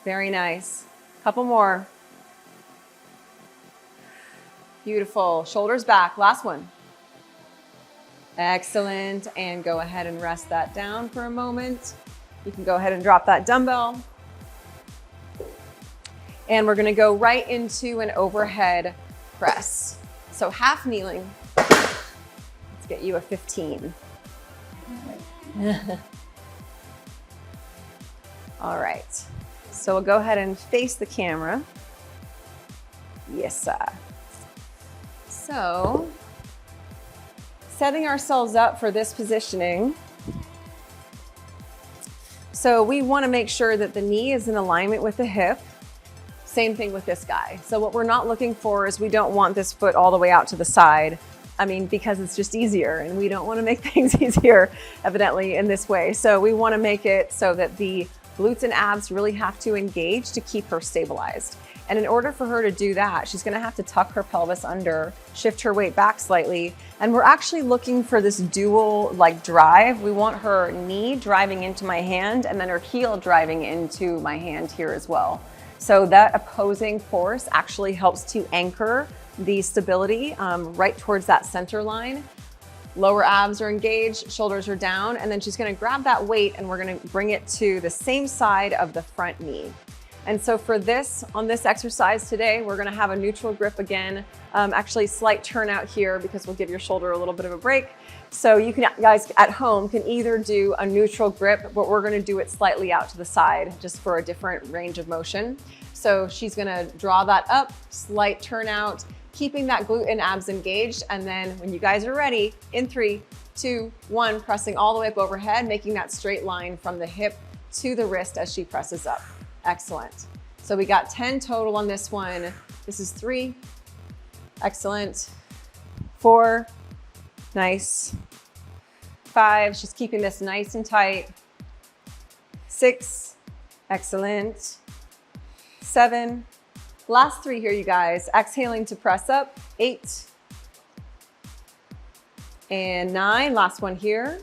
Very nice. Couple more. Beautiful. Shoulders back. Last one. Excellent. And go ahead and rest that down for a moment. You can go ahead and drop that dumbbell. And we're going to go right into an overhead press. So half kneeling. Let's get you a 15. All right, so we'll go ahead and face the camera. Yes, sir. So, setting ourselves up for this positioning. So we want to make sure that the knee is in alignment with the hip. Same thing with this guy. So what we're not looking for is we don't want this foot all the way out to the side. I mean, because it's just easier, and we don't want to make things easier, evidently, in this way. So we want to make it so that the glutes and abs really have to engage to keep her stabilized. And in order for her to do that, she's gonna have to tuck her pelvis under, shift her weight back slightly. And we're actually looking for this dual drive. We want her knee driving into my hand and then her heel driving into my hand here as well. So that opposing force actually helps to anchor the stability right towards that center line. Lower abs are engaged, shoulders are down, and then she's gonna grab that weight and we're gonna bring it to the same side of the front knee. And so for this, on this exercise today, we're gonna have a neutral grip again. Actually slight turnout here because we'll give your shoulder a little bit of a break. So you guys at home can either do a neutral grip, but we're gonna do it slightly out to the side just for a different range of motion. So she's gonna draw that up, slight turnout, keeping that glute and abs engaged. And then when you guys are ready, in 3, 2, 1, pressing all the way up overhead, making that straight line from the hip to the wrist as she presses up. Excellent. So we got 10 total on this one. This is 3. Excellent. 4. Nice. 5. She's keeping this nice and tight. 6. Excellent. 7. Last 3 here, you guys. Exhaling to press up. 8. And 9. Last one here.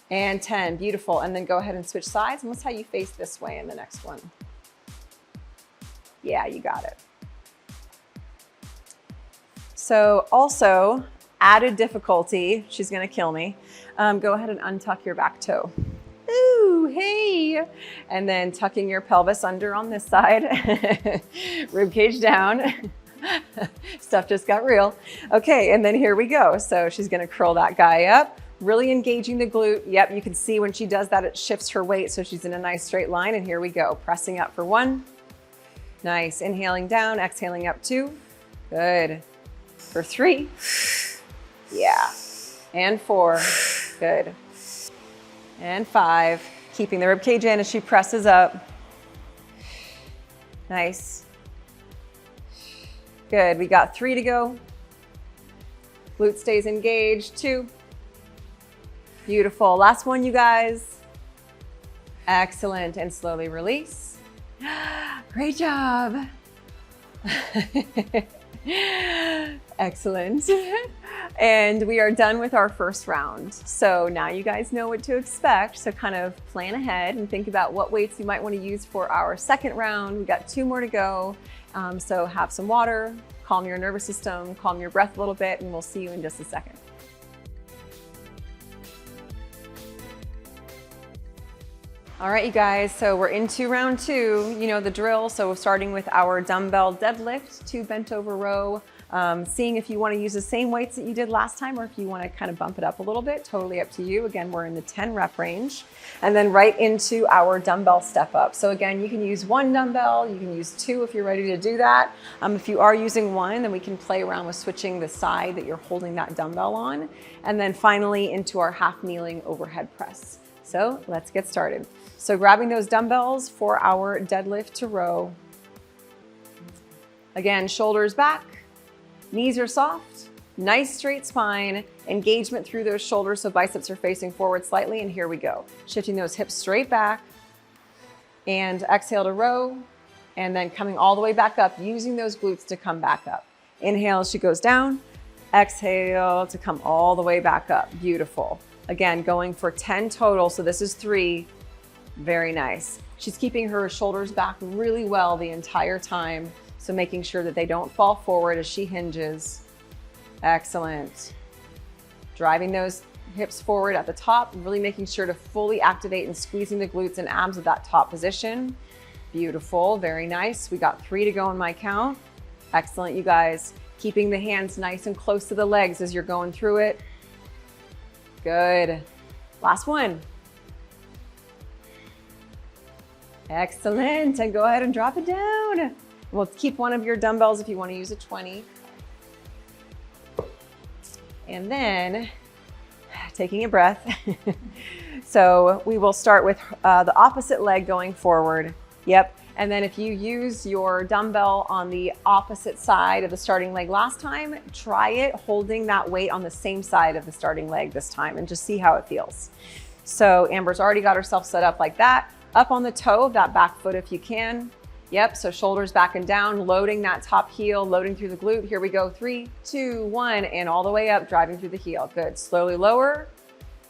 And 10, beautiful. And then go ahead and switch sides. And let's how you face this way in the next one. Yeah, you got it. So also, added difficulty, she's gonna kill me. Go ahead and untuck your back toe. Ooh, hey. And then tucking your pelvis under on this side. Rib cage down. Stuff just got real. Okay, and then here we go. So she's gonna curl that guy up. Really engaging the glute. Yep, you can see when she does that, it shifts her weight so she's in a nice straight line. And here we go, pressing up for 1. Nice, inhaling down, exhaling up 2. Good. For 3. Yeah. And 4. Good. And 5. Keeping the rib cage in as she presses up. Nice. Good, we got 3 to go. Glute stays engaged, 2. Beautiful. Last one, you guys. Excellent. And slowly release. Great job. Excellent. And we are done with our first round. So now you guys know what to expect. So kind of plan ahead and think about what weights you might want to use for our second round. We got 2 more to go. So have some water, calm your nervous system, calm your breath a little bit, and we'll see you in just a second. All right, you guys, so we're into round 2. You know the drill. So starting with our dumbbell deadlift, 2 bent over row, seeing if you want to use the same weights that you did last time or if you want to kind of bump it up a little bit, totally up to you. Again, we're in the 10 rep range. And then right into our dumbbell step up. So again, you can use 1 dumbbell, you can use 2 if you're ready to do that. If you are using 1, then we can play around with switching the side that you're holding that dumbbell on. And then finally into our half kneeling overhead press. So let's get started. So grabbing those dumbbells for our deadlift to row. Again, shoulders back, knees are soft, nice straight spine, engagement through those shoulders so biceps are facing forward slightly, and here we go. Shifting those hips straight back, and exhale to row, and then coming all the way back up, using those glutes to come back up. Inhale as she goes down, exhale to come all the way back up. Beautiful. Again, going for 10 total, so this is 3. Very nice. She's keeping her shoulders back really well the entire time, so making sure that they don't fall forward as she hinges. Excellent. Driving those hips forward at the top, really making sure to fully activate and squeezing the glutes and abs at that top position. Beautiful, very nice. We got 3 to go on my count. Excellent, you guys. Keeping the hands nice and close to the legs as you're going through it. Good. Last one. Excellent, and go ahead and drop it down. We'll keep one of your dumbbells if you want to use a 20. And then taking a breath. So we will start with the opposite leg going forward. Yep. And then if you use your dumbbell on the opposite side of the starting leg last time, try it holding that weight on the same side of the starting leg this time and just see how it feels. So Amber's already got herself set up like that. Up on the toe of that back foot if you can. Yep, so shoulders back and down, loading that top heel, loading through the glute. Here we go, 3, 2, 1, and all the way up, driving through the heel. Good, slowly lower,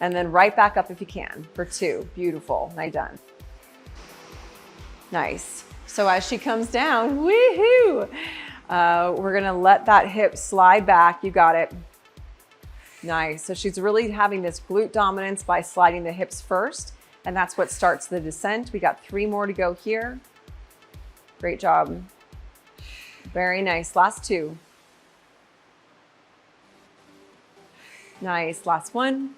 and then right back up if you can for 2. Beautiful, nice done. Nice. So as she comes down, woohoo! We're gonna let that hip slide back. You got it. Nice. So she's really having this glute dominance by sliding the hips first, and that's what starts the descent. We got 3 more to go here. Great job. Very nice. Last 2. Nice. Last 1.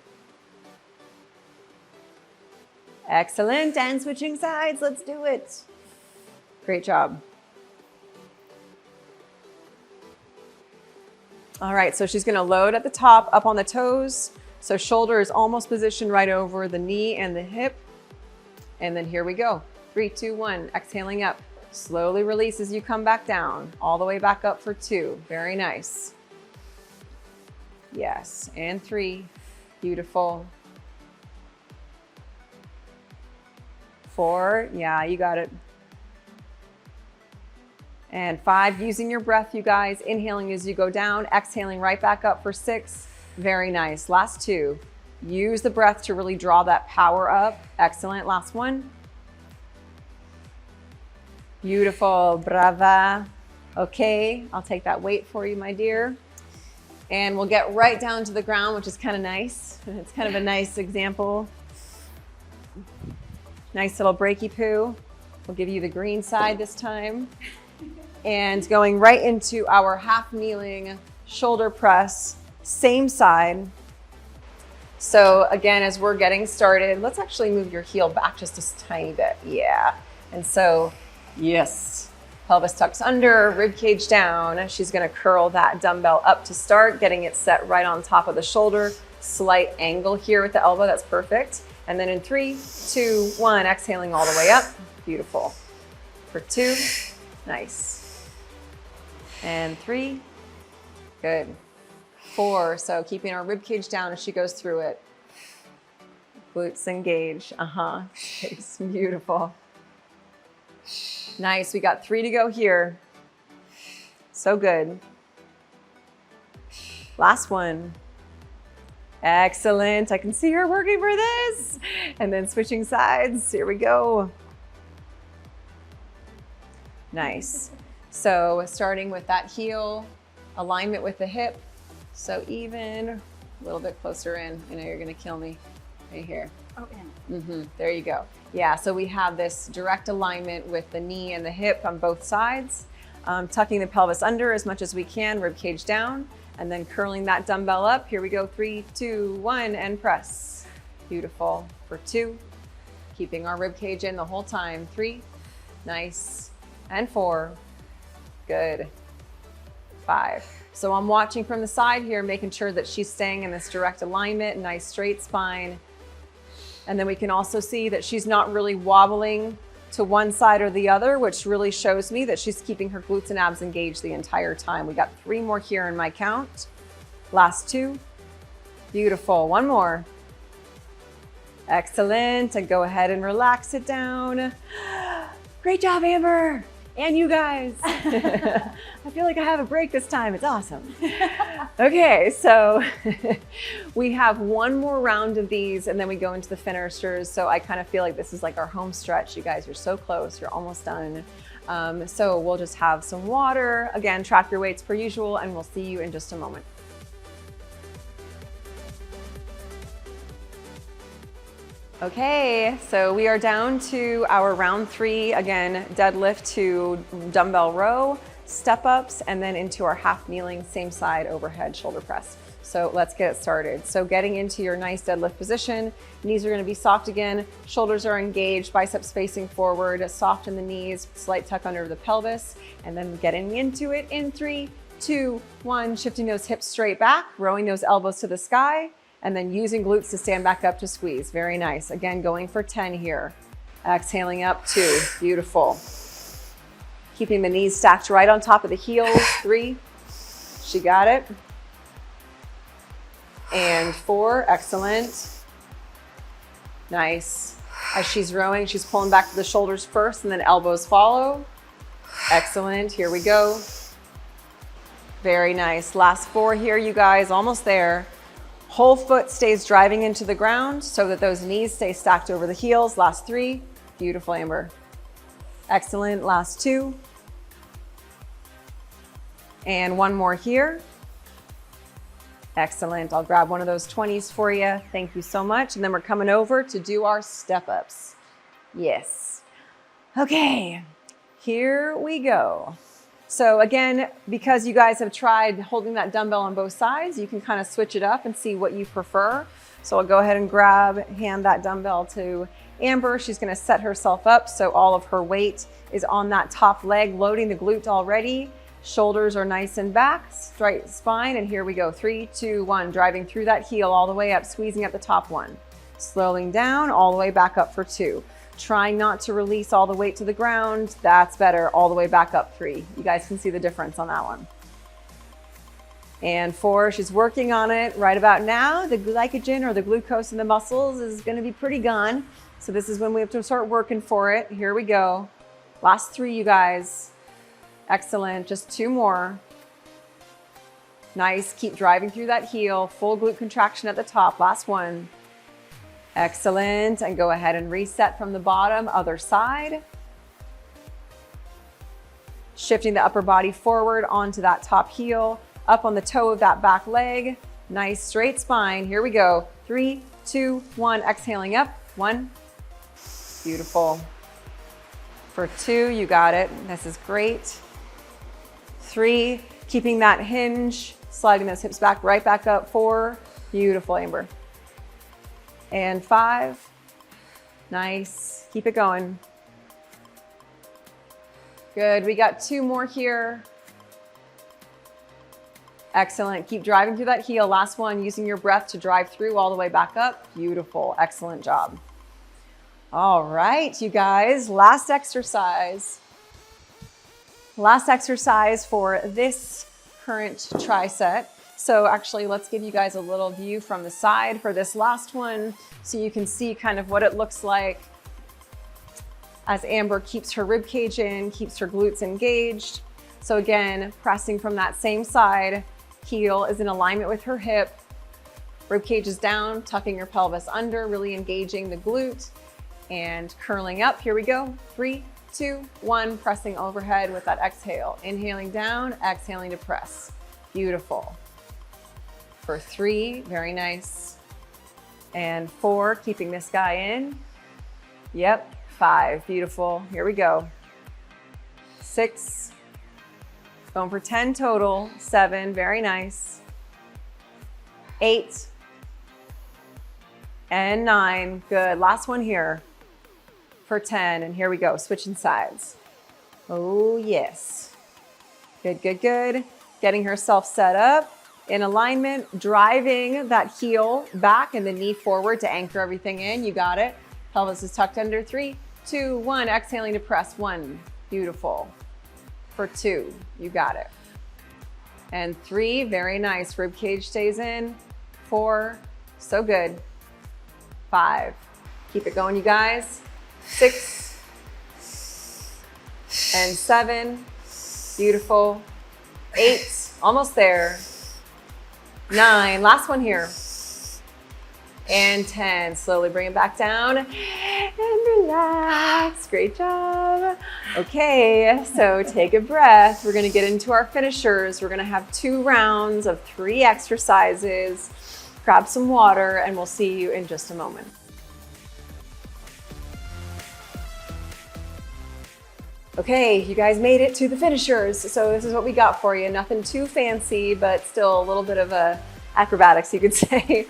Excellent. And switching sides. Let's do it. Great job. All right, so she's gonna load at the top, up on the toes. So shoulder is almost positioned right over the knee and the hip. And then here we go. 3, 2, 1, exhaling up. Slowly release as you come back down, all the way back up for 2. Very nice. Yes, and 3. Beautiful. 4, yeah, you got it. And 5, using your breath, you guys, inhaling as you go down, exhaling right back up for 6. Very nice. Last 2. Use the breath to really draw that power up. Excellent. Last 1. Beautiful. Brava. Okay, I'll take that weight for you, my dear. And we'll get right down to the ground, which is kind of nice. It's kind of a nice example. Nice little breaky poo. We'll give you the green side this time. And going right into our half kneeling shoulder press, same side. So again, as we're getting started, let's actually move your heel back just a tiny bit. Yeah. And so, yes, pelvis tucks under, rib cage down. She's gonna curl that dumbbell up to start, getting it set right on top of the shoulder. Slight angle here with the elbow, that's perfect. And then in 3, 2, 1, exhaling all the way up. Beautiful. For 2, nice. And 3, good. 4, so keeping our rib cage down as she goes through it. Glutes engage, It's beautiful. Nice, we got 3 to go here. So good. Last 1. Excellent, I can see her working for this. And then switching sides, here we go. Nice. So starting with that heel, alignment with the hip. So even, a little bit closer in. I know you're gonna kill me, right here. Oh, in. There you go. Yeah, so we have this direct alignment with the knee and the hip on both sides. Tucking the pelvis under as much as we can, rib cage down, and then curling that dumbbell up. Here we go, 3, 2, 1, and press. Beautiful. For 2, keeping our rib cage in the whole time. 3, nice. And 4, good. 5. So I'm watching from the side here, making sure that she's staying in this direct alignment, nice straight spine. And then we can also see that she's not really wobbling to one side or the other, which really shows me that she's keeping her glutes and abs engaged the entire time. We got 3 more here in my count. Last 2. Beautiful. 1 more. Excellent. And go ahead and relax it down. Great job, Amber. And you guys. I feel like I have a break this time. It's awesome. Okay, so we have 1 more round of these and then we go into the finishers. So I kind of feel like this is like our home stretch. You guys are so close, you're almost done. So we'll just have some water. Again, track your weights per usual and we'll see you in just a moment. Okay, so we are down to our round 3, again, deadlift to dumbbell row, step ups, and then into our half kneeling, same side overhead shoulder press. So let's get it started. So getting into your nice deadlift position, knees are gonna be soft again, shoulders are engaged, biceps facing forward, soft in the knees, slight tuck under the pelvis, and then getting into it in 3, 2, 1, shifting those hips straight back, rowing those elbows to the sky, and then using glutes to stand back up to squeeze. Very nice. Again, going for 10 here. Exhaling up, 2, beautiful. Keeping the knees stacked right on top of the heels, 3, she got it. And 4, excellent. Nice. As she's rowing, she's pulling back to the shoulders first and then elbows follow. Excellent, here we go. Very nice. Last 4 here, you guys, almost there. Whole foot stays driving into the ground so that those knees stay stacked over the heels. Last 3, beautiful, Amber. Excellent, last 2. And 1 more here. Excellent. I'll grab one of those 20s for you. Thank you so much. And then we're coming over to do our step-ups. Yes. Okay, here we go. So again, because you guys have tried holding that dumbbell on both sides, you can kind of switch it up and see what you prefer. So I'll go ahead and hand that dumbbell to Amber. She's gonna set herself up so all of her weight is on that top leg, loading the glute already. Shoulders are nice and back, straight spine, and here we go. 3, 2, 1, driving through that heel all the way up, squeezing at the top 1. Slowing down, all the way back up for 2. Trying not to release all the weight to the ground, that's better, all the way back up 3. You guys can see the difference on that one. And 4, she's working on it right about now. The glycogen or the glucose in the muscles is gonna be pretty gone. So this is when we have to start working for it. Here we go. Last 3, you guys. Excellent, just 2 more. Nice, keep driving through that heel, full glute contraction at the top, last 1. Excellent, and go ahead and reset from the bottom, other side. Shifting the upper body forward onto that top heel, up on the toe of that back leg. Nice straight spine, here we go. 3, 2, 1, exhaling up, 1. Beautiful. For 2, you got it, this is great. 3, keeping that hinge, sliding those hips back, right back up. 4, beautiful, Amber. And 5, nice, keep it going. Good, we got 2 more here. Excellent, keep driving through that heel. Last 1, using your breath to drive through all the way back up. Beautiful, excellent job. All right, you guys, last exercise. Last exercise for this current triset. So actually, let's give you guys a little view from the side for this last one so you can see kind of what it looks like as Amber keeps her rib cage in, keeps her glutes engaged. So again, pressing from that same side, heel is in alignment with her hip, rib cage is down, tucking your pelvis under, really engaging the glute and curling up. Here we go, 3, 2, 1, pressing overhead with that exhale. Inhaling down, exhaling to press. Beautiful. For 3, very nice. And 4, keeping this guy in. Yep, 5, beautiful. Here we go. 6, going for 10 total. 7, very nice. 8, and 9, good. Last one here. For 10, and here we go, switching sides. Oh yes. Good, good, good. Getting herself set up in alignment, driving that heel back and the knee forward to anchor everything in. You got it. Pelvis is tucked under. 3, 2, 1, exhaling to press. 1, beautiful. For 2, you got it. And 3, very nice. Rib cage stays in. 4, so good. 5, keep it going, you guys. 6 and 7, beautiful. 8, almost there. 9, last one here. And 10, slowly bring it back down and relax. Great job. Okay, so take a breath. We're gonna get into our finishers. We're gonna have 2 rounds of 3 exercises. Grab some water and we'll see you in just a moment. Okay, you guys made it to the finishers. So this is what we got for you. Nothing too fancy, but still a little bit of a acrobatics, you could say.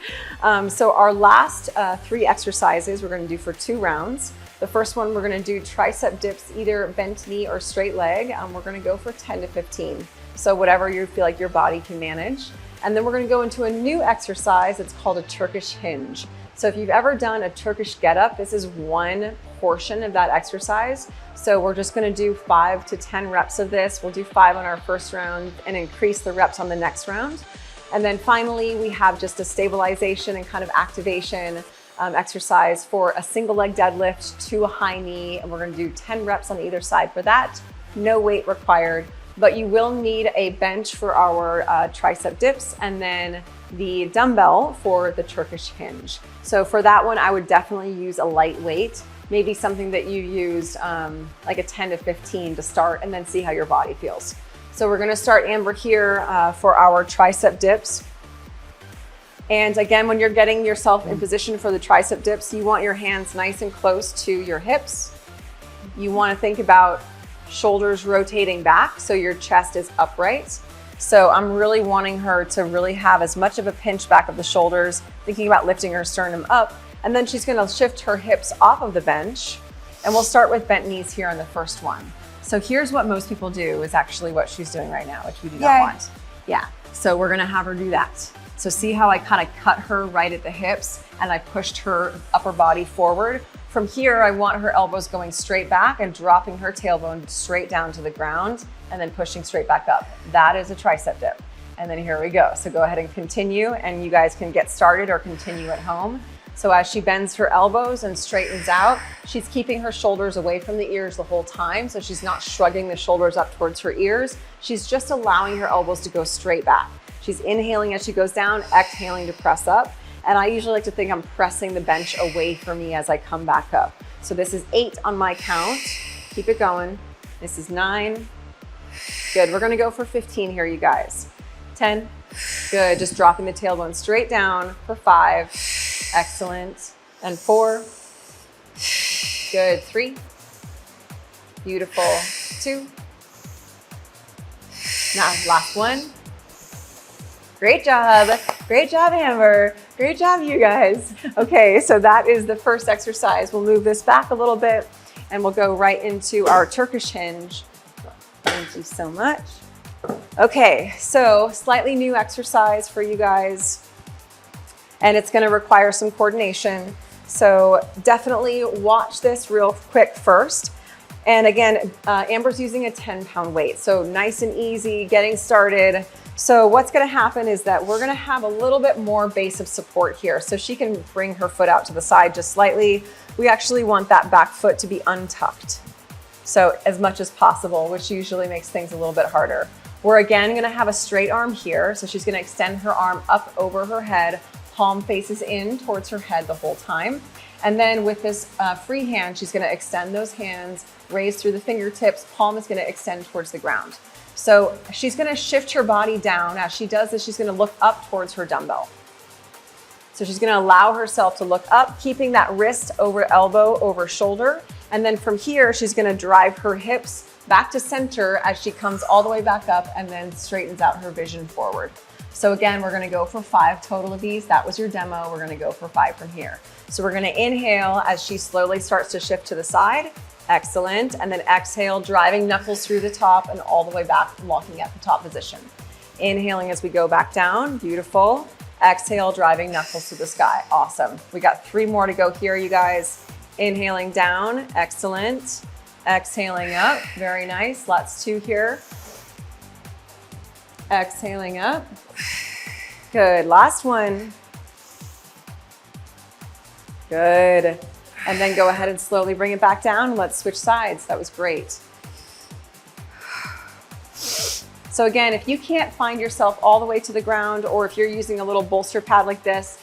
So our last 3 exercises we're going to do for 2 rounds. The first one, we're going to do tricep dips, either bent knee or straight leg. We're going to go for 10 to 15. So whatever you feel like your body can manage. And then we're going to go into a new exercise. It's called a Turkish hinge. So if you've ever done a Turkish get-up, this is one portion of that exercise. So we're just going to do 5 to 10 reps of this. We'll do 5 on our first round and increase the reps on the next round. And then finally, we have just a stabilization and kind of activation exercise for a single leg deadlift to a high knee. And we're going to do 10 reps on either side for that. No weight required, but you will need a bench for our tricep dips and then the dumbbell for the Turkish hinge. So for that one, I would definitely use a light weight, maybe something that you used like a 10 to 15 to start, and then see how your body feels. So we're going to start, Amber, here for our tricep dips. And again, when you're getting yourself in position for the tricep dips, you want your hands nice and close to your hips. You want to think about shoulders rotating back so your chest is upright. So I'm really wanting her to really have as much of a pinch back of the shoulders, thinking about lifting her sternum up. And then she's going to shift her hips off of the bench. And we'll start with bent knees here on the first one. So here's what most people do, is actually what she's doing right now, which we do not want. Yeah, so we're going to have her do that. So see how I kind of cut her right at the hips and I pushed her upper body forward. From here, I want her elbows going straight back and dropping her tailbone straight down to the ground and then pushing straight back up. That is a tricep dip. And then here we go. So go ahead and continue, and you guys can get started or continue at home. So as she bends her elbows and straightens out, she's keeping her shoulders away from the ears the whole time. So she's not shrugging the shoulders up towards her ears. She's just allowing her elbows to go straight back. She's inhaling as she goes down, exhaling to press up. And I usually like to think I'm pressing the bench away from me as I come back up. So this is 8 on my count. Keep it going. This is 9. Good. We're going to go for 15 here, you guys. 10. Good. Just dropping the tailbone straight down for 5. Excellent. And 4. Good. 3. Beautiful. 2. Now, last one. Great job. Great job, Amber. Great job, you guys. Okay, so that is the first exercise. We'll move this back a little bit and we'll go right into our Turkish hinge. Thank you so much. Okay, so slightly new exercise for you guys, and it's going to require some coordination. So definitely watch this real quick first. And again, Amber's using a 10-pound weight, so nice and easy, getting started. So what's going to happen is that we're going to have a little bit more base of support here. So she can bring her foot out to the side just slightly. We actually want that back foot to be untucked, so as much as possible, which usually makes things a little bit harder. We're again going to have a straight arm here. So she's going to extend her arm up over her head, palm faces in towards her head the whole time. And then with this free hand, she's going to extend those hands, raise through the fingertips, palm is going to extend towards the ground. So she's going to shift her body down. As she does this, she's going to look up towards her dumbbell. So she's going to allow herself to look up, keeping that wrist over elbow over shoulder. And then from here, she's going to drive her hips back to center as she comes all the way back up and then straightens out her vision forward. So again, we're going to go for 5 total of these. That was your demo. We're going to go for 5 from here. So we're going to inhale as she slowly starts to shift to the side. Excellent. And then exhale, driving knuckles through the top and all the way back, locking at the top position. Inhaling as we go back down. Beautiful. Exhale, driving knuckles to the sky. Awesome. We got 3 more to go here, you guys. Inhaling down. Excellent. Exhaling up. Very nice. Lots 2 here. Exhaling up. Good. Last one. Good. And then go ahead and slowly bring it back down. Let's switch sides. That was great. So again, if you can't find yourself all the way to the ground, or if you're using a little bolster pad like this,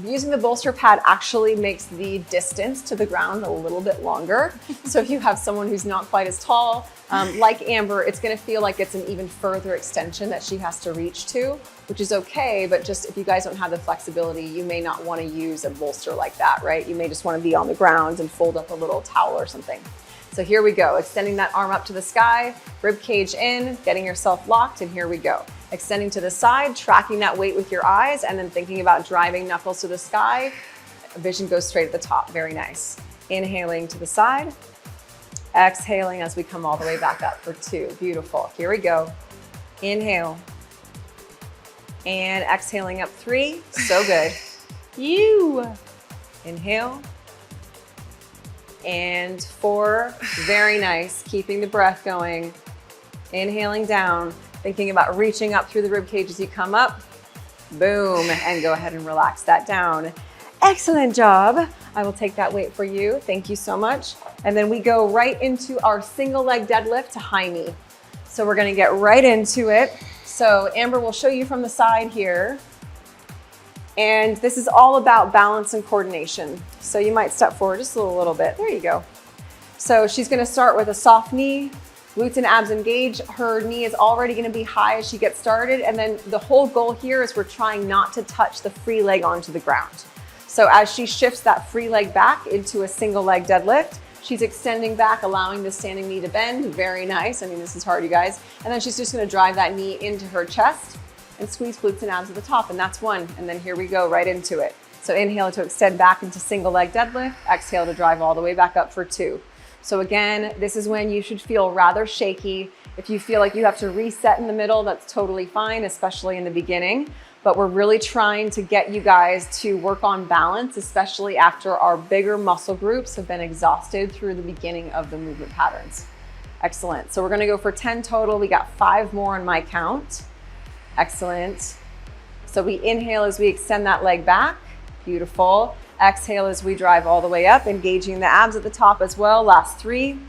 using the bolster pad actually makes the distance to the ground a little bit longer. So if you have someone who's not quite as tall, like Amber, it's going to feel like it's an even further extension that she has to reach to, which is okay. But just if you guys don't have the flexibility, you may not want to use a bolster like that, right? You may just want to be on the ground and fold up a little towel or something. So here we go, extending that arm up to the sky, rib cage in, getting yourself locked, and here we go. Extending to the side, tracking that weight with your eyes, and then thinking about driving knuckles to the sky. Vision goes straight at the top, very nice. Inhaling to the side, exhaling as we come all the way back up for 2. Beautiful, here we go. Inhale, and exhaling up 3, so good. Inhale, and 4, very nice. Keeping the breath going. Inhaling down, thinking about reaching up through the rib cage as you come up. Boom, and go ahead and relax that down. Excellent job. I will take that weight for you. Thank you so much. And then we go right into our single leg deadlift to high knee. So we're gonna get right into it. So Amber will show you from the side here. And this is all about balance and coordination. So you might step forward just a little bit. There you go. So she's gonna start with a soft knee, glutes and abs engage. Her knee is already gonna be high as she gets started. And then the whole goal here is we're trying not to touch the free leg onto the ground. So as she shifts that free leg back into a single leg deadlift, she's extending back, allowing the standing knee to bend. Very nice. I mean, this is hard, you guys. And then she's just gonna drive that knee into her chest and squeeze glutes and abs at the top, and that's 1. And then here we go, right into it. So inhale to extend back into single leg deadlift, exhale to drive all the way back up for 2. So again, this is when you should feel rather shaky. If you feel like you have to reset in the middle, that's totally fine, especially in the beginning. But we're really trying to get you guys to work on balance, especially after our bigger muscle groups have been exhausted through the beginning of the movement patterns. Excellent. So we're gonna go for 10 total. We got 5 more on my count. Excellent. So we inhale as we extend that leg back. Beautiful. Exhale as we drive all the way up, engaging the abs at the top as well. Last 3.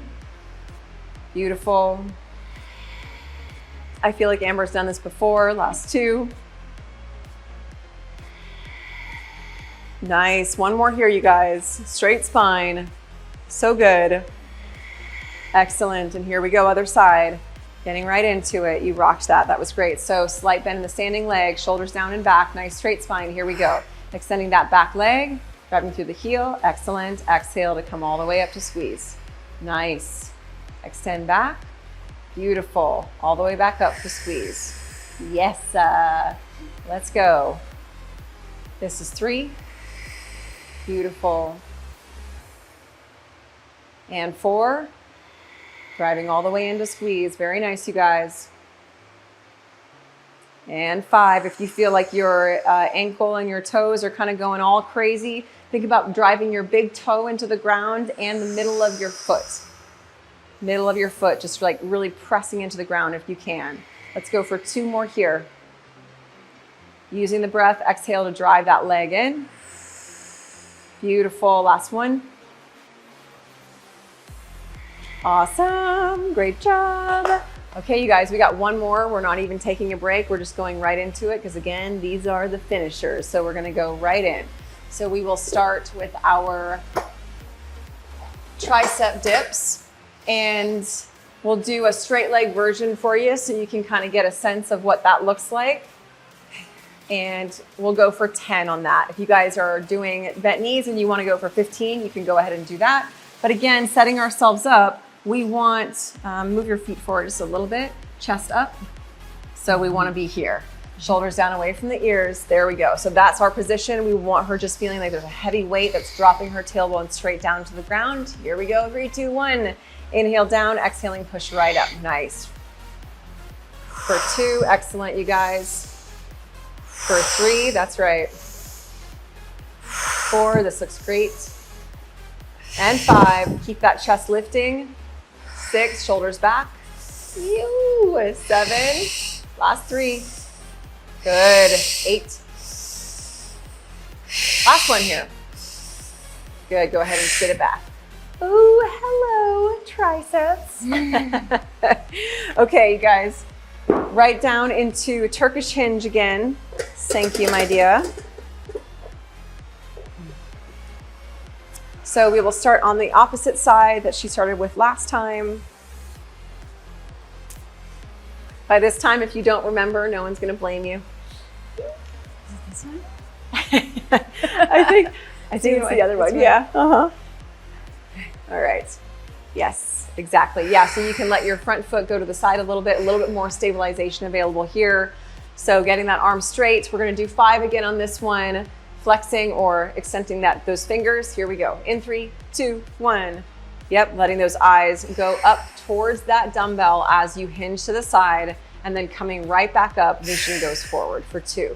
Beautiful. I feel like Amber's done this before. Last 2. Nice. 1 more here, you guys. Straight spine. So good. Excellent. And here we go, other side. Getting right into it. You rocked that. That was great. So slight bend in the standing leg, shoulders down and back. Nice straight spine. Here we go. Extending that back leg, driving through the heel. Excellent. Exhale to come all the way up to squeeze. Nice. Extend back. Beautiful. All the way back up to squeeze. Yes. Let's go. This is 3. Beautiful. And 4. Driving all the way into squeeze. Very nice, you guys. And 5. If you feel like your ankle and your toes are kind of going all crazy, think about driving your big toe into the ground and the middle of your foot. Middle of your foot, just like really pressing into the ground if you can. Let's go for 2 more here. Using the breath, exhale to drive that leg in. Beautiful. Last 1. Awesome. Great job. Okay, you guys, we got 1 more. We're not even taking a break. We're just going right into it because, again, these are the finishers. So we're going to go right in. So we will start with our tricep dips, and we'll do a straight leg version for you so you can kind of get a sense of what that looks like. And we'll go for 10 on that. If you guys are doing bent knees and you want to go for 15, you can go ahead and do that. But again, setting ourselves up, we want, move your feet forward just a little bit, chest up. So we want to be here, shoulders down away from the ears. There we go. So that's our position. We want her just feeling like there's a heavy weight that's dropping her tailbone straight down to the ground. Here we go, 3, 2, 1. Inhale down, exhaling, push right up. Nice. For 2, excellent, you guys. For 3, that's right. 4, this looks great. And 5, keep that chest lifting. 6, shoulders back. 7, last 3. Good. 8. Last 1 here. Good, go ahead and sit it back. Oh, hello, triceps. Okay, you guys, right down into Turkish hinge again. Thank you, my dear. So we will start on the opposite side that she started with last time. By this time, if you don't remember, no one's going to blame you. Is it this one? I think it's the other one. Yeah. All right. Yes, exactly. Yeah, so you can let your front foot go to the side a little bit more stabilization available here. So getting that arm straight. We're gonna do 5 again on this one, flexing or extending those fingers. Here we go. In 3, 2, 1. Yep, letting those eyes go up towards that dumbbell as you hinge to the side, and then coming right back up, vision goes forward for 2.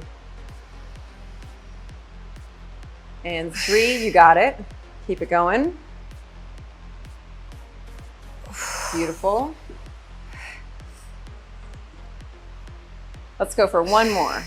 And 3, you got it. Keep it going. Beautiful. Let's go for 1 more.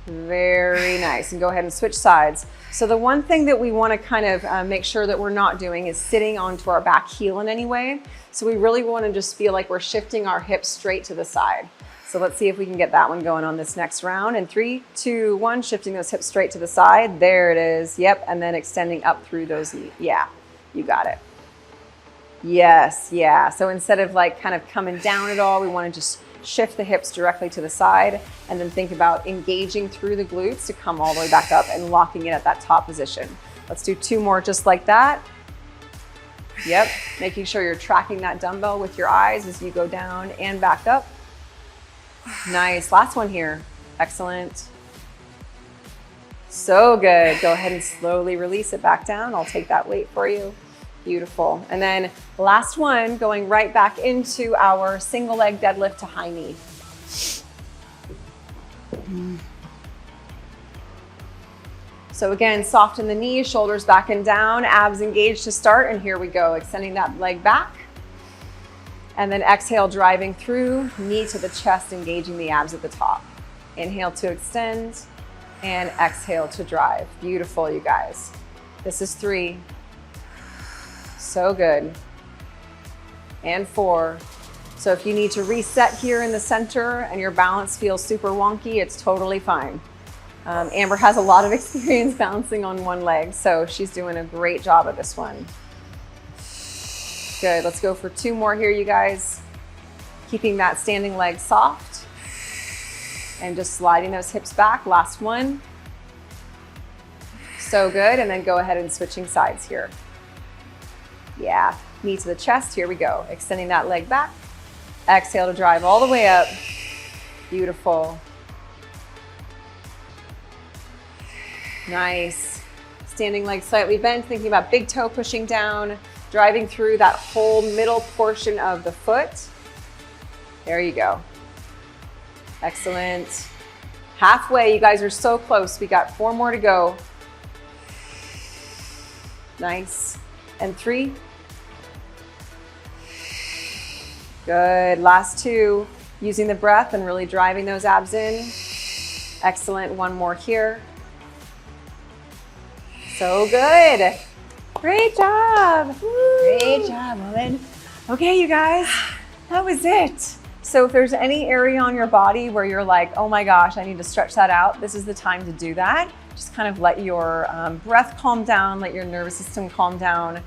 Very nice. And go ahead and switch sides. So the one thing that we want to kind of make sure that we're not doing is sitting onto our back heel in any way. So we really want to just feel like we're shifting our hips straight to the side. So let's see if we can get that one going on this next round. In 3, 2, 1, shifting those hips straight to the side. There it is. Yep. And then extending up through those. Yeah, you got it. Yes. Yeah. So instead of like kind of coming down at all, we want to just shift the hips directly to the side, and then think about engaging through the glutes to come all the way back up and locking it at that top position. Let's do 2 more just like that. Yep. Making sure you're tracking that dumbbell with your eyes as you go down and back up. Nice. Last one here. Excellent. So good. Go ahead and slowly release it back down. I'll take that weight for you. Beautiful. And then last one, going right back into our single leg deadlift to high knee. So again, soften the knees, shoulders back and down, abs engaged to start. And here we go. Extending that leg back. And then exhale, driving through, knee to the chest, engaging the abs at the top. Inhale to extend and exhale to drive. Beautiful, you guys. This is 3. So good. And 4. So if you need to reset here in the center and your balance feels super wonky, it's totally fine. Amber has a lot of experience balancing on one leg, so she's doing a great job of this one. Good, let's go for 2 more here, you guys. Keeping that standing leg soft and just sliding those hips back. Last one. So good, and then go ahead and switching sides here. Yeah, knee to the chest, here we go. Extending that leg back. Exhale to drive all the way up. Beautiful. Nice. Standing leg slightly bent, thinking about big toe pushing down, driving through that whole middle portion of the foot. There you go. Excellent. Halfway, you guys are so close. We got 4 more to go. Nice. And 3. Good. Last 2. Using the breath and really driving those abs in. Excellent. 1 more here. So good. Great job. Woo. Great job, woman. Okay, you guys, that was it. So if there's any area on your body where you're like, oh my gosh, I need to stretch that out, this is the time to do that. Just kind of let your breath calm down, let your nervous system calm down.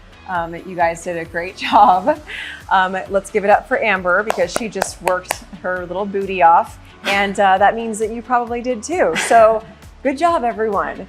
You guys did a great job. Let's give it up for Amber because she just worked her little booty off. And that means that you probably did too. So good job, everyone.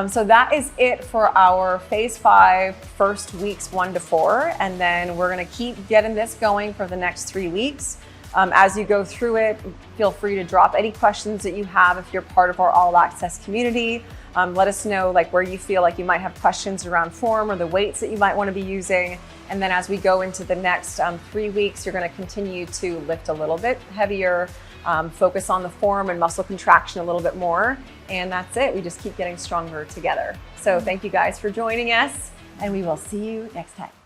So that is it for our phase 5, first weeks 1 to 4. And then we're gonna keep getting this going for the next 3 weeks. As you go through it, feel free to drop any questions that you have if you're part of our all access community. Let us know like where you feel like you might have questions around form or the weights that you might wanna be using. And then as we go into the next 3 weeks, you're gonna continue to lift a little bit heavier, focus on the form and muscle contraction a little bit more. And that's it. We just keep getting stronger together. So thank you guys for joining us, and we will see you next time.